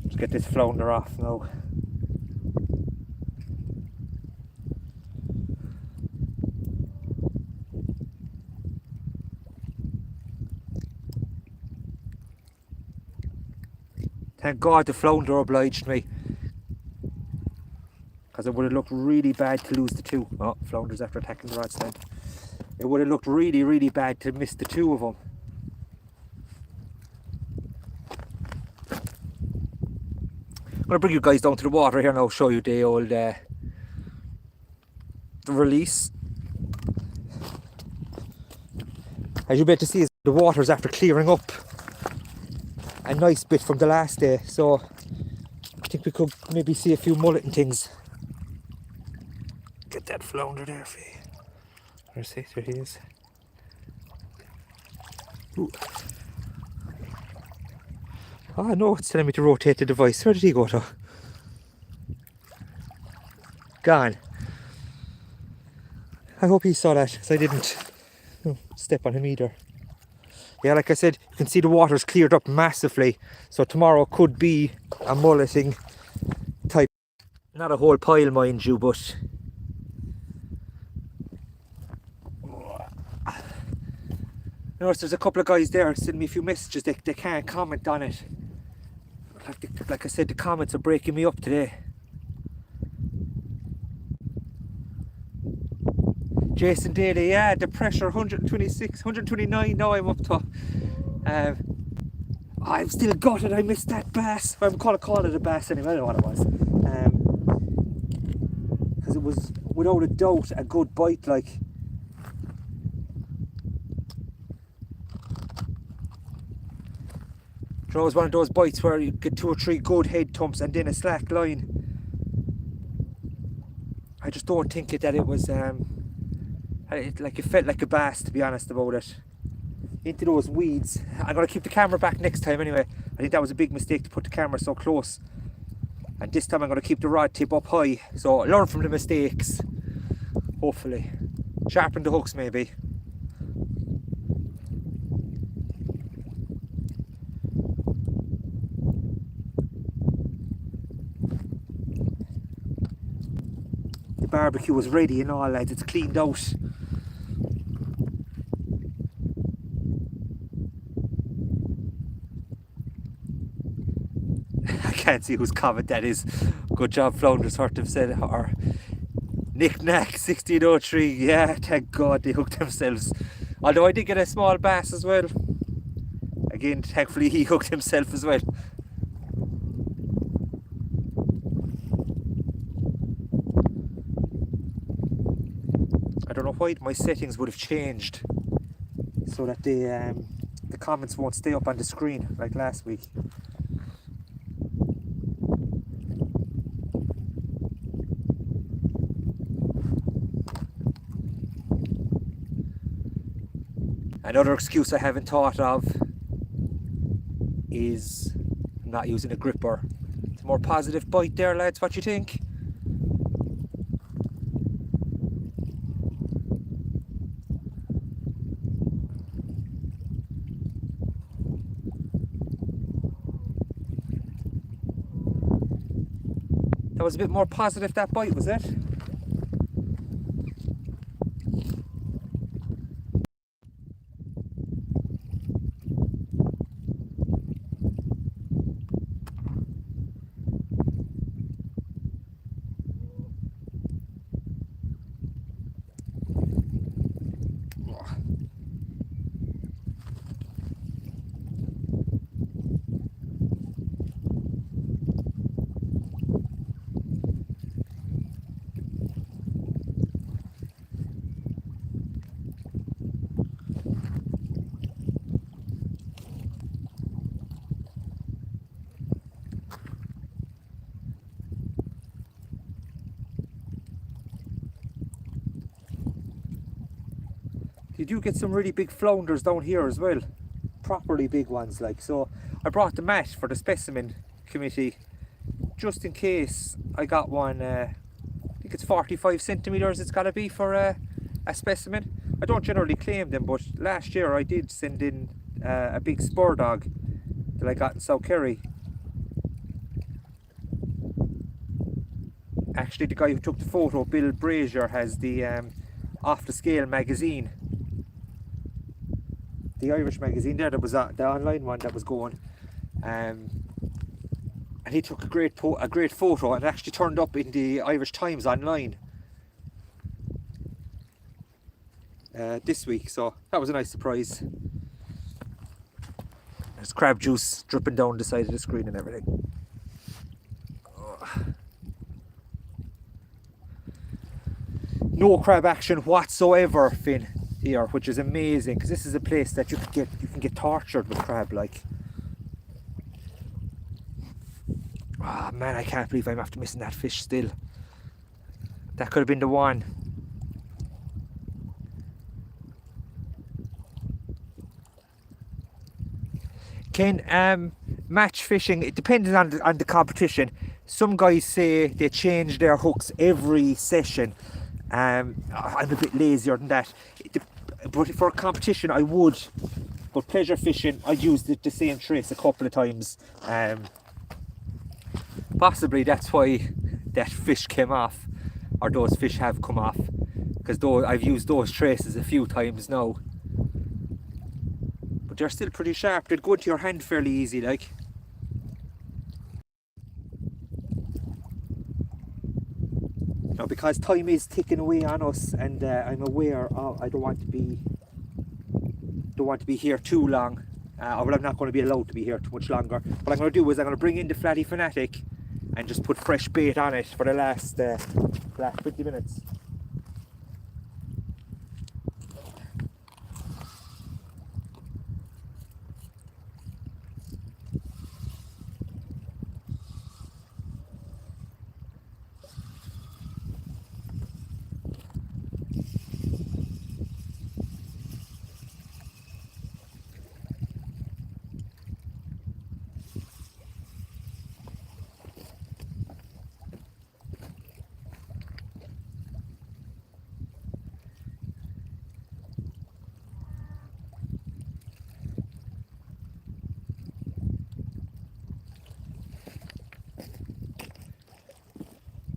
Let's get this flounder off now. Thank God the flounder obliged me, because it would have looked really bad to lose the 2. Oh, flounder's after attacking the rod stand. It would have looked really, really bad to miss the 2 of them. I'm going to bring you guys down to the water here now, show you the old the release. As you'll be able to see, the water's after clearing up a nice bit from the last day, so I think we could maybe see a few mullet and things. Get that flounder there for you. There's he, there he is. Ooh. Oh no, it's telling me to rotate the device. Where did he go to? Gone. I hope he saw that, because I didn't step on him either. Yeah, like I said, you can see the water's cleared up massively, so tomorrow could be a mulleting type. Not a whole pile, mind you, but notice there's a couple of guys there sending me a few messages. They can't comment on it. Like I said, the comments are breaking me up today. Jason Daly, yeah, the pressure 126, 129 now I'm up to. I'm still gutted I missed that bass. I'm going to call it a bass anyway, I don't know what it was. Because it was without a doubt a good bite, like. It was one of those bites where you get 2 or 3 good head thumps and then a slack line. I just don't think that it was it felt like a bass, to be honest about it. Into those weeds. I'm going to keep the camera back next time anyway. I think that was a big mistake to put the camera so close. And this time I'm going to keep the rod tip up high. So learn from the mistakes. Hopefully. Sharpen the hooks maybe. The barbecue was ready and all, lads. It's cleaned out. I can't see whose comment that is. Good job, Flounder, sort of said. Or Nick Knack 1603. Yeah, thank God they hooked themselves. Although I did get a small bass as well. Again, thankfully he hooked himself as well. I don't know why my settings would have changed so that the comments won't stay up on the screen like last week. Another excuse I haven't thought of is not using a gripper. It's a more positive bite there, lads. What do you think? That was a bit more positive, that bite, was it? You do get some really big flounders down here as well, properly big ones like. So I brought the mat for the specimen committee just in case I got one. I think it's 45 centimeters it's got to be for a specimen. I don't generally claim them, but last year I did send in a big spur dog that I got in South Kerry. Actually, the guy who took the photo, Bill Brazier, has the Off the Scale magazine, the Irish magazine there, that was the online one that was going, and he took a great photo, and it actually turned up in the Irish Times online this week, so that was a nice surprise. There's crab juice dripping down the side of the screen and everything. No crab action whatsoever, Finn, here, which is amazing, because this is a place that you can get tortured with crab, like. Ah, oh, man, I can't believe I'm after missing that fish still. That could have been the one. Ken, match fishing, it depends on the competition. Some guys say they change their hooks every session. I'm a bit lazier than that, but for a competition I would. But pleasure fishing, I'd use the same trace a couple of times. Possibly that's why that fish came off, or those fish have come off, because I've used those traces a few times now. But they're still pretty sharp. They'd go into your hand fairly easy, like. Now, because time is ticking away on us, and I'm aware I don't want to be here too long. Well, I'm not going to be allowed to be here too much longer. What I'm going to do is I'm going to bring in the Flatty Fanatic and just put fresh bait on it for the last 20 minutes.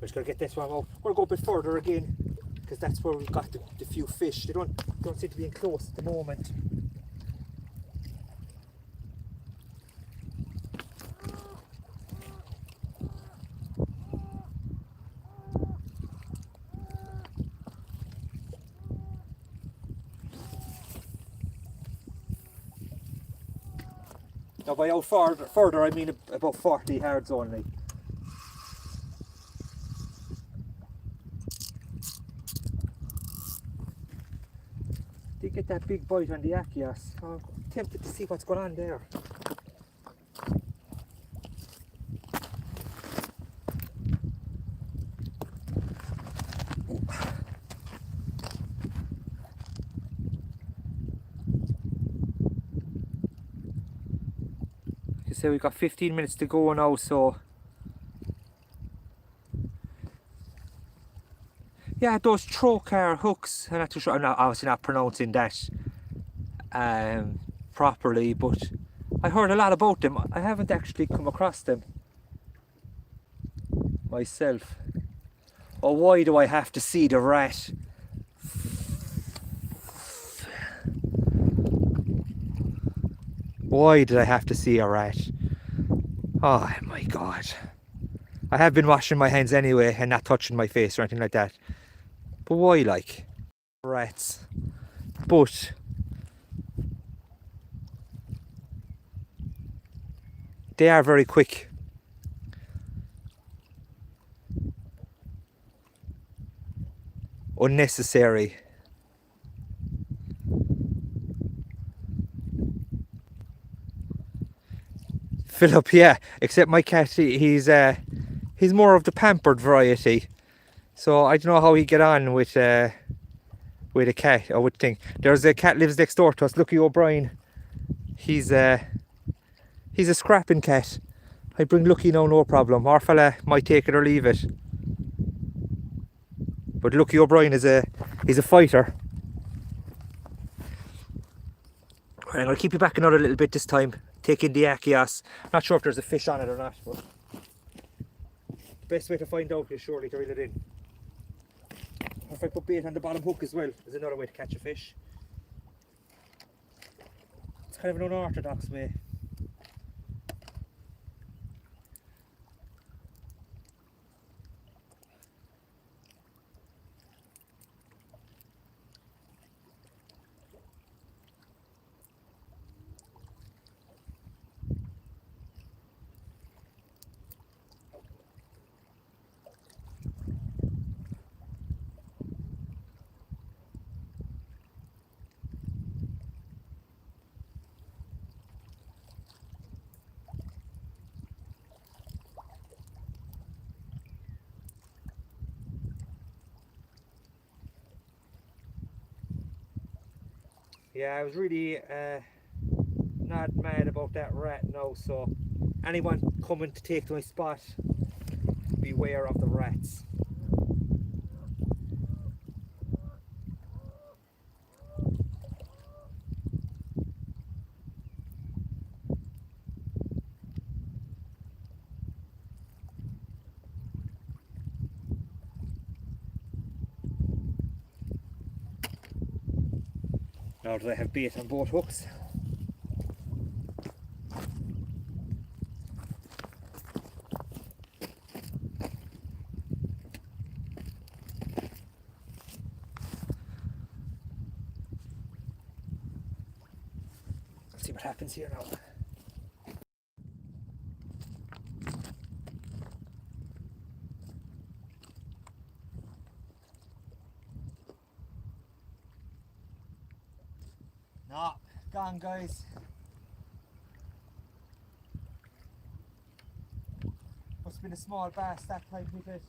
We're just going to get this one out. We're going to go a bit further again, because that's where we've got the few fish. They don't seem to be in close at the moment. Now by out further I mean about 40 yards only. Did get that big bite on the Akias. I'm tempted to see what's going on there. You say we've got 15 minutes to go now, so yeah, those trocar hooks, I'm not too sure, I'm obviously not pronouncing that properly, but I heard a lot about them. I haven't actually come across them myself. Oh, why do I have to see the rat? Why did I have to see a rat? Oh my god. I have been washing my hands anyway and not touching my face or anything like that. But why, like? Rats. But they are very quick. Unnecessary. Philip, yeah, except my cat, he's more of the pampered variety. So I don't know how he get on with with a cat, I would think. There's a cat lives next door to us, Lucky O'Brien. He's a scrapping cat. I bring Lucky now, no problem. Our fella might take it or leave it. But Lucky O'Brien he's a fighter. Right, I'm going to keep you back another little bit this time. Take in the Achios. Not sure if there's a fish on it or not, but the best way to find out is surely to reel it in. Or if I put bait on the bottom hook as well, is another way to catch a fish. It's kind of an unorthodox way. Yeah, I was really not mad about that rat now, so anyone coming to take my spot, beware of the rats. Now that I have bait on both hooks. Let's see what happens here now. No, gone guys. Must have been a small bass that time with it.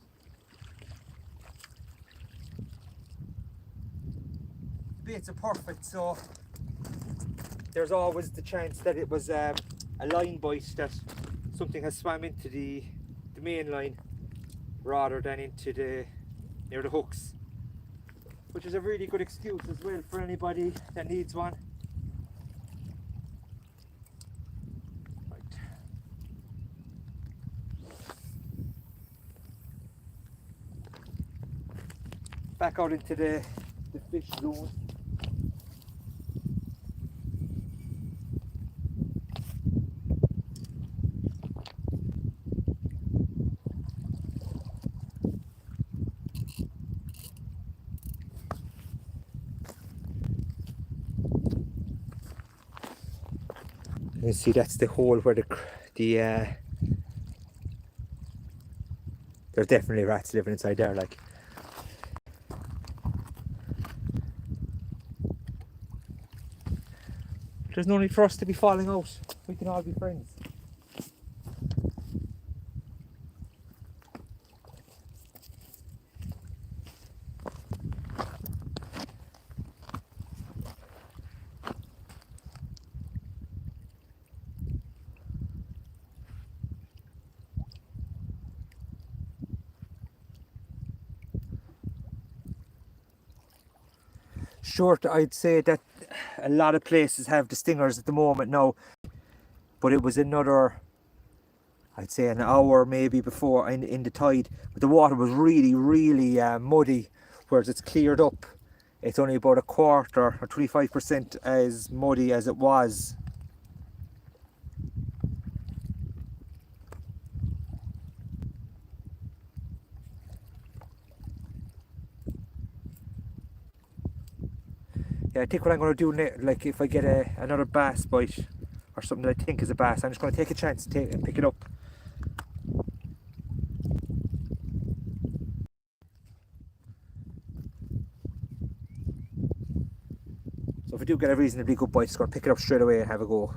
The baits are perfect, so there's always the chance that it was a line bite, that something has swam into the main line rather than into near the hooks, which is a really good excuse as well for anybody that needs one. Right. Back out into the fish zone. You see, that's the hole where there's definitely rats living inside there, like. There's no need for us to be falling out. We can all be friends. Short, I'd say that a lot of places have the stingers at the moment now, but it was another, I'd say an hour maybe before in the tide, but the water was really muddy, whereas it's cleared up. It's only about a quarter or 25% as muddy as it was. Yeah, I think what I'm going to do, like if I get another bass bite or something that I think is a bass, I'm just going to take a chance and pick it up. So if I do get a reasonably good bite, just going to pick it up straight away and have a go.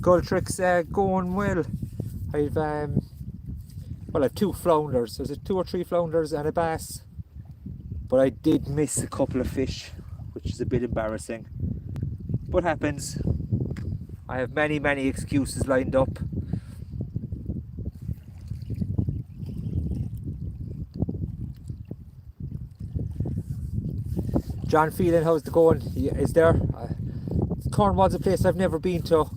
Gull tricks going well. I've I've 2 flounders. There's 2 or 3 flounders and a bass. But I did miss a couple of fish, which is a bit embarrassing. But happens. I have many excuses lined up. John Phelan, how's it going? Is there? Cornwall's a place I've never been to.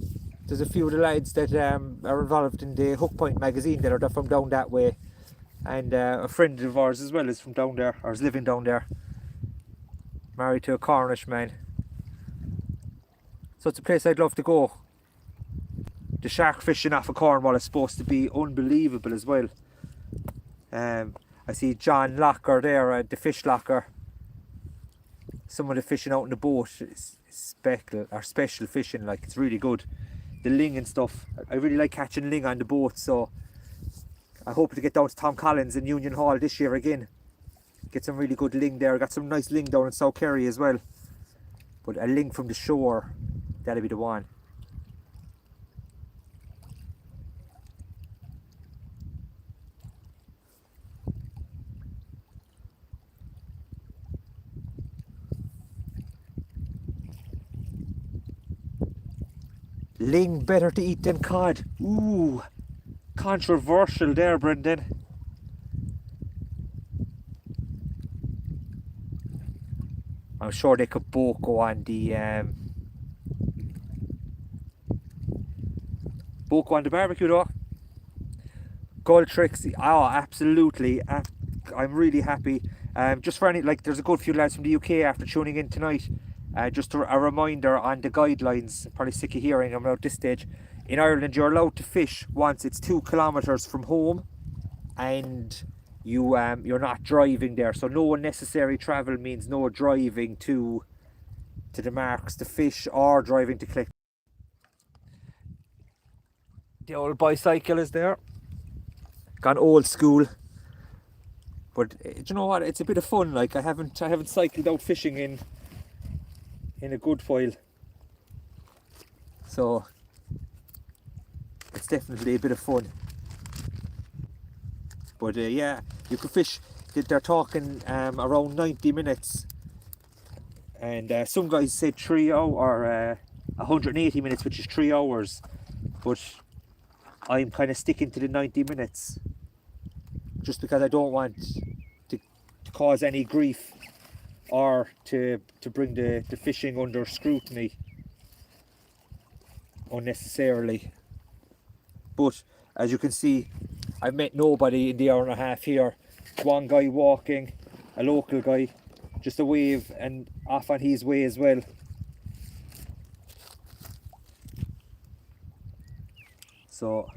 There's a few of the lads that are involved in the Hook Point magazine that are from down that way. And a friend of ours as well is from down there, or is living down there. Married to a Cornish man. So it's a place I'd love to go. The shark fishing off of Cornwall is supposed to be unbelievable as well. I see John Locker there at the fish locker. Some of the fishing out in the boat is special fishing, like it's really good. The ling and stuff, I really like catching ling on the boat, so I hope to get down to Tom Collins in Union Hall this year again. Get some really good ling there. Got some nice ling down in South Kerry as well. But a ling from the shore, that'll be the one. Ling better to eat than cod. Ooh, controversial there, Brendan. I'm sure they could both go on the barbecue though. Gull tricks, oh absolutely. I'm really happy. Just for any, like, there's a good few lads from the UK after tuning in tonight. Just a reminder on the guidelines, probably sick of hearing them at this stage. In Ireland, you're allowed to fish once it's 2 kilometers from home, and you're not driving there. So no unnecessary travel means no driving to the marks to fish or driving to collect. The old bicycle is there. Gone old school. But do you know what? It's a bit of fun. Like I haven't cycled out fishing in a good while, so it's definitely a bit of fun. But yeah, you could fish. They're talking around 90 minutes, and some guys said 3 hours or 180 minutes, which is 3 hours. But I'm kind of sticking to the 90 minutes, just because I don't want to cause any grief or to bring the fishing under scrutiny unnecessarily. But as you can see, I've met nobody in the hour and a half here. One guy walking, a local guy, just a wave and off on his way as well. So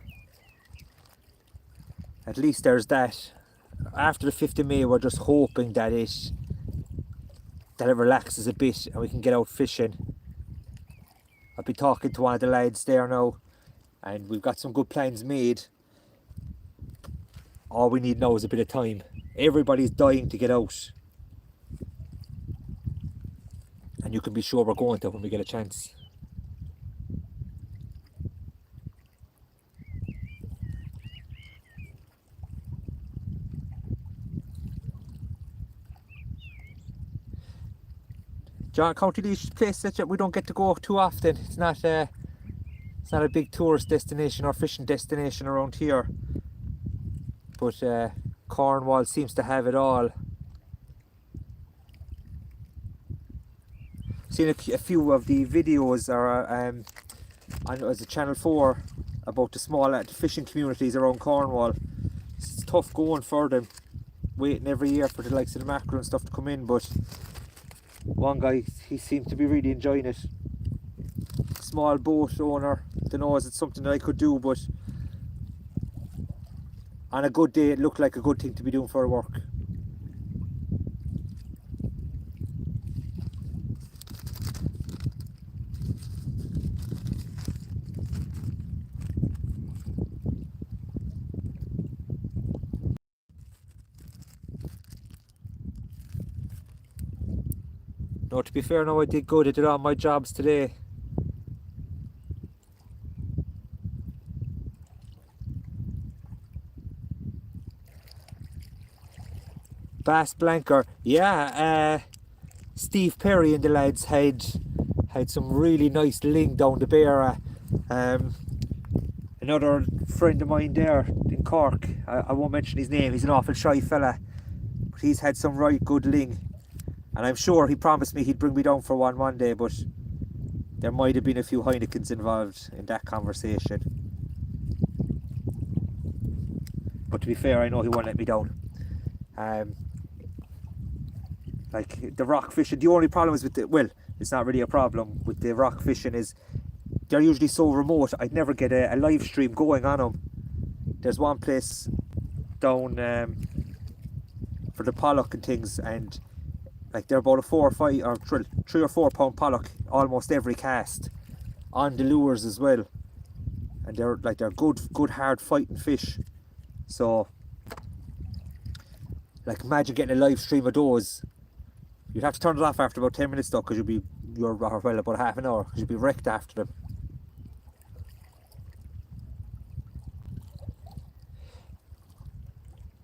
at least there's that. After the 5th of May, we're just hoping that it relaxes a bit and we can get out fishing. I'll be talking to one of the lads there now, and we've got some good plans made. All we need now is a bit of time. Everybody's dying to get out, and you can be sure we're going to when we get a chance. John, County Laois is a place that we don't get to go too often. It's not a big tourist destination or fishing destination around here. But Cornwall seems to have it all. Seen a few of the videos on as a Channel 4 about the fishing communities around Cornwall. It's tough going for them, waiting every year for the likes of the mackerel and stuff to come in, but one guy, he seemed to be really enjoying it. Small boat owner, don't know, is it something that I could do, but on a good day it looked like a good thing to be doing for work. No, to be fair, no, I did good. I did all my jobs today. Bass Blanker, yeah. Steve Perry and the lads had some really nice ling down the Beara. Another friend of mine there in Cork, I won't mention his name, he's an awful shy fella, but he's had some right good ling, and I'm sure he promised me he'd bring me down for one day, but there might have been a few Heinekens involved in that conversation. But to be fair, I know he won't let me down. Like the rock fishing, the only problem is with the, well, it's not really a problem with the rock fishing, is they're usually so remote, I'd never get a live stream going on them. There's one place down for the pollock and things, and like they're about a 4 or 5 or 3 or 4 pound pollock almost every cast on the lures as well, and they're good hard fighting fish. So like imagine getting a live stream of those. You'd have to turn it off after about 10 minutes though, because you're well, about half an hour, because you'll be wrecked after them.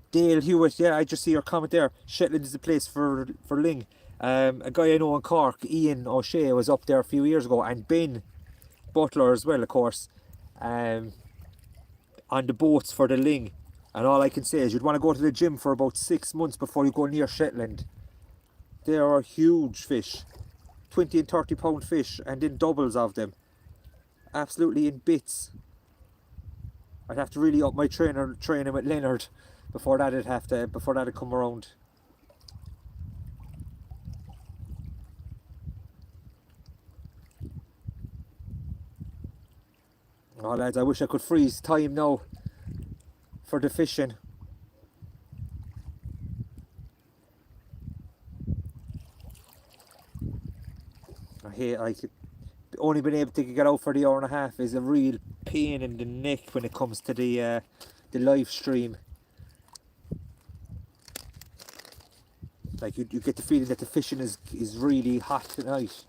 Dale Hewitt, yeah, I just see your comment there. Shetland is the place for ling. A guy I know in Cork, Ian O'Shea, was up there a few years ago, and Ben Butler as well, of course, on the boats for the ling. And all I can say is you'd want to go to the gym for about 6 months before you go near Shetland. They are huge fish, 20 and 30 pound fish, and in doubles of them, absolutely in bits. I'd have to really up my training with Leonard before that'd come around. Oh lads, I wish I could freeze time now for the fishing. Only been able to get out for the hour and a half is a real pain in the neck when it comes to the live stream. Like you get the feeling that the fishing is really hot tonight.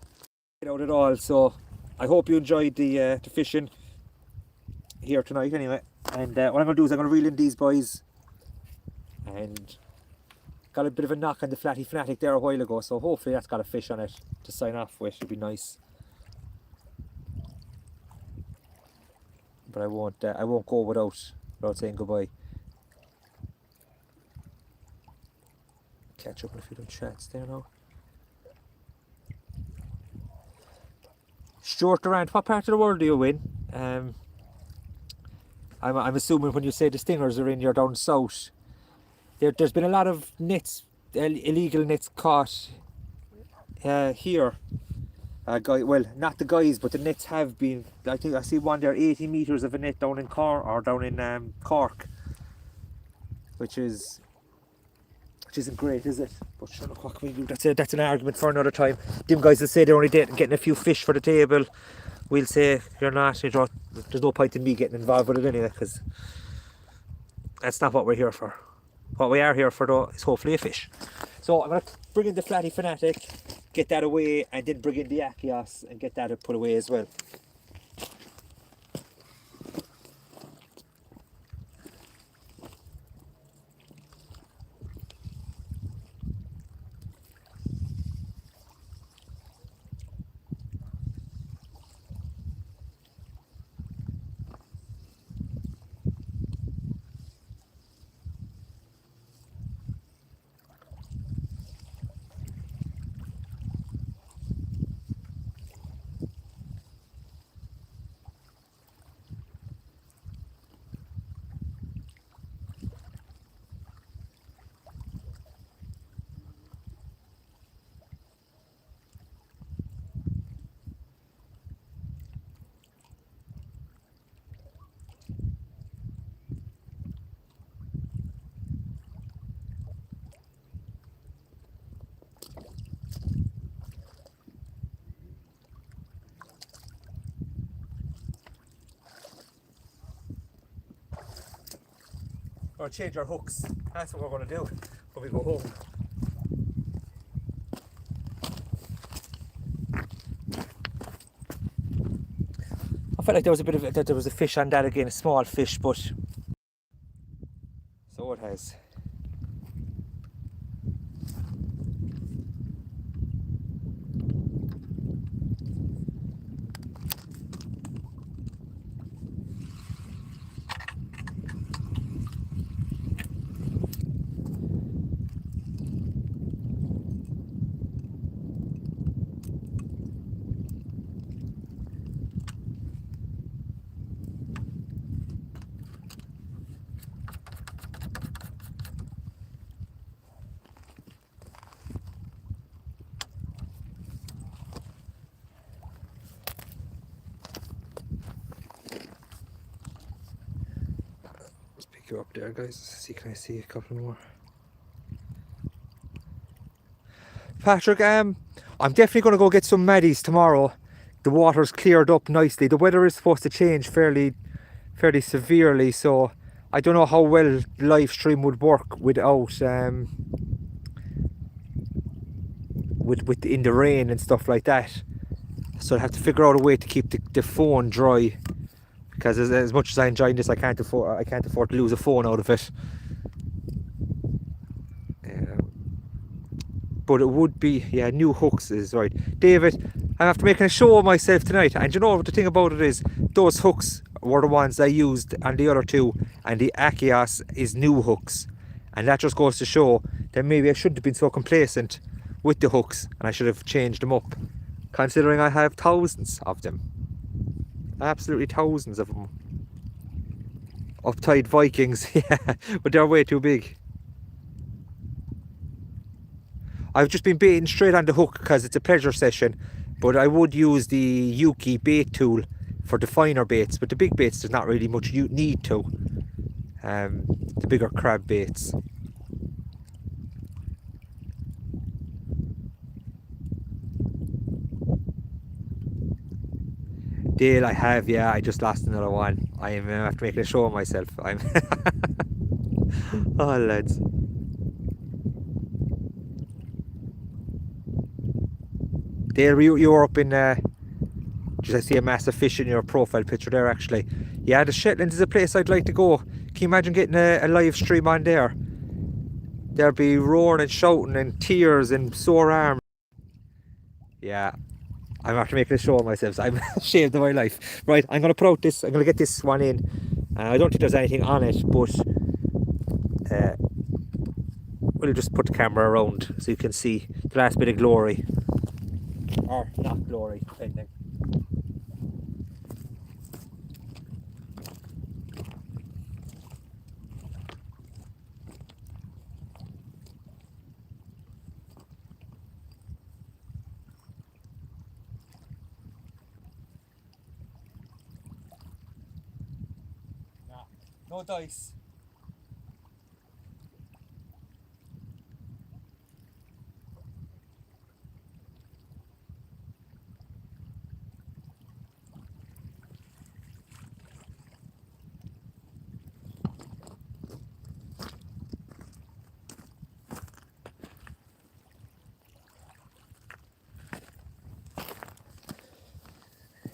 Get out at all, so I hope you enjoyed the fishing here tonight anyway. And what I'm going to do is I'm going to reel in these boys, and got a bit of a knock on the Flatty Fanatic there a while ago, so hopefully that's got a fish on it to sign off with. It'll be nice. But I won't go without saying goodbye. Catch up with a few chats there now. Stuart Durant, what part of the world do you in? I'm assuming when you say the stingers are in, you're down south. There's been a lot of nets, illegal nets caught here. Well, not the guys, but the nets have been. I think I see one there, 80 meters of a net down in Cork, which isn't great, is it? But sure, look, what can we do? That's an argument for another time. Them guys will say they're only getting a few fish for the table. We'll say you're not. There's no point in me getting involved with it anyway, because that's not what we're here for. What we are here for though is hopefully a fish. So I'm going to bring in the Flatty Fanatic, get that away, and then bring in the Achios and get that put away as well. Or change our hooks. That's what we're going to do when we go home. I felt like there was a fish on that again, a small fish, but so it has. take you up there, guys. See, can I see a couple more? Patrick, I'm definitely going to go get some maddies tomorrow. The water's cleared up nicely. The weather is supposed to change fairly severely, so I don't know how well the live stream would work without with in the rain and stuff like that. So I have to figure out a way to keep the phone dry, because as much as I enjoy this, I can't afford to lose a phone out of it. But it would be, yeah, new hooks is right. David, I'm after making a show of myself tonight, and you know what the thing about it is, those hooks were the ones I used on the other two, and the Achios is new hooks, and that just goes to show that maybe I shouldn't have been so complacent with the hooks, and I should have changed them up, considering I have thousands of them, absolutely thousands of them. Uptight Vikings, yeah, but they're way too big. I've just been baiting straight on the hook because it's a pleasure session, but I would use the Yuki bait tool for the finer baits, but the big baits there's not really much need to. The bigger crab baits. Dale, I have, yeah, I just lost another one. I'm after making a show of myself. I'm oh lads. Dale, you were up in just I see a massive fish in your profile picture there actually. Yeah, the Shetlands is a place I'd like to go. Can you imagine getting a live stream on there? There'd be roaring and shouting and tears and sore arms. Yeah, I'm after making a show of myself, so I'm ashamed of my life. Right, I'm going to put out this, I'm going to get this one in. I don't think there's anything on it, but we'll just put the camera around so you can see the last bit of glory. Or not glory, depending. No dice.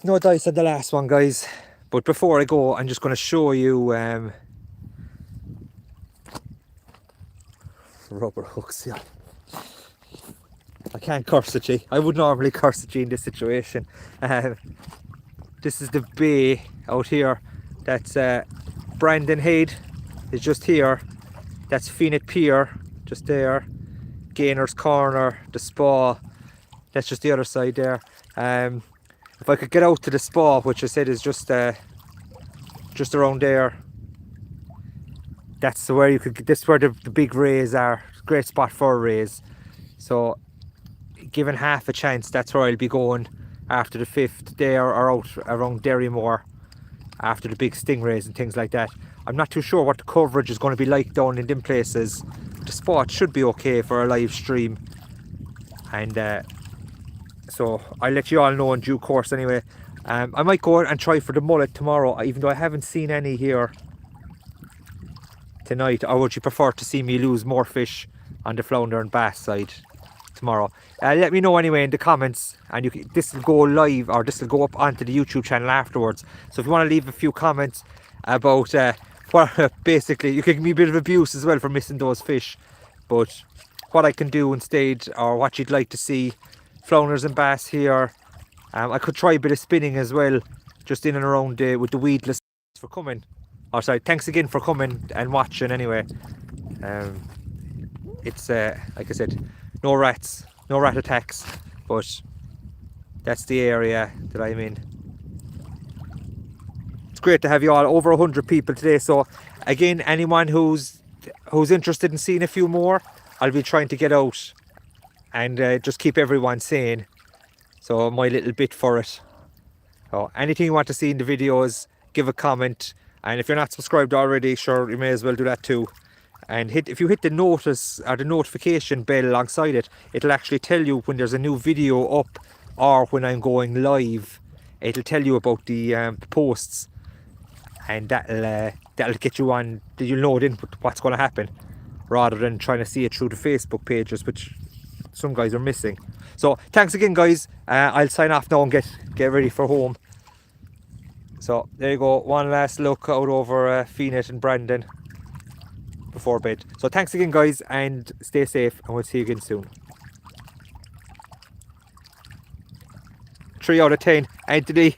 No dice at the last one, guys. But before I go, I'm just going to show you rubber hooks. Yeah, I can't curse at you. I would normally curse at you in this situation. This is the bay out here. That's Brandon Head is just here. That's Phoenix Pier just there. Gainer's Corner, the spa. That's just the other side there. If I could get out to the spa, which I said is just around there, that's where you could. This is where the big rays are. Great spot for rays. So, given half a chance, that's where I'll be going after the 5th day, or out around Derrymore after the big stingrays and things like that. I'm not too sure what the coverage is going to be like down in them places. The spot should be okay for a live stream, and so I'll let you all know in due course anyway. I might go and try for the mullet tomorrow, even though I haven't seen any here tonight. Or would you prefer to see me lose more fish on the flounder and bass side tomorrow? Let me know anyway in the comments, and this will go live, or this will go up onto the YouTube channel afterwards. So if you want to leave a few comments about what basically, you can give me a bit of abuse as well for missing those fish, but what I can do instead, or what you'd like to see, flounders and bass here. I could try a bit of spinning as well, just in and around with the weedless. For coming, oh sorry, thanks again for coming and watching anyway. It's like I said, no rat attacks, but that's the area that I'm in. It's great to have you all, over 100 people today. So again, anyone who's interested in seeing a few more, I'll be trying to get out and just keep everyone sane. So my little bit for it. So anything you want to see in the videos, give a comment. And if you're not subscribed already, sure, you may as well do that too. And if you hit the notice or the notification bell alongside it, it'll actually tell you when there's a new video up or when I'm going live. It'll tell you about the posts, and that'll get you on. You'll know then what's going to happen, rather than trying to see it through the Facebook pages, which some guys are missing. So thanks again, guys. I'll sign off now and get ready for home. So there you go, one last look out over Phoenix and Brandon before bed. So thanks again, guys, and stay safe, and we'll see you again soon. 3 out of 10, Anthony.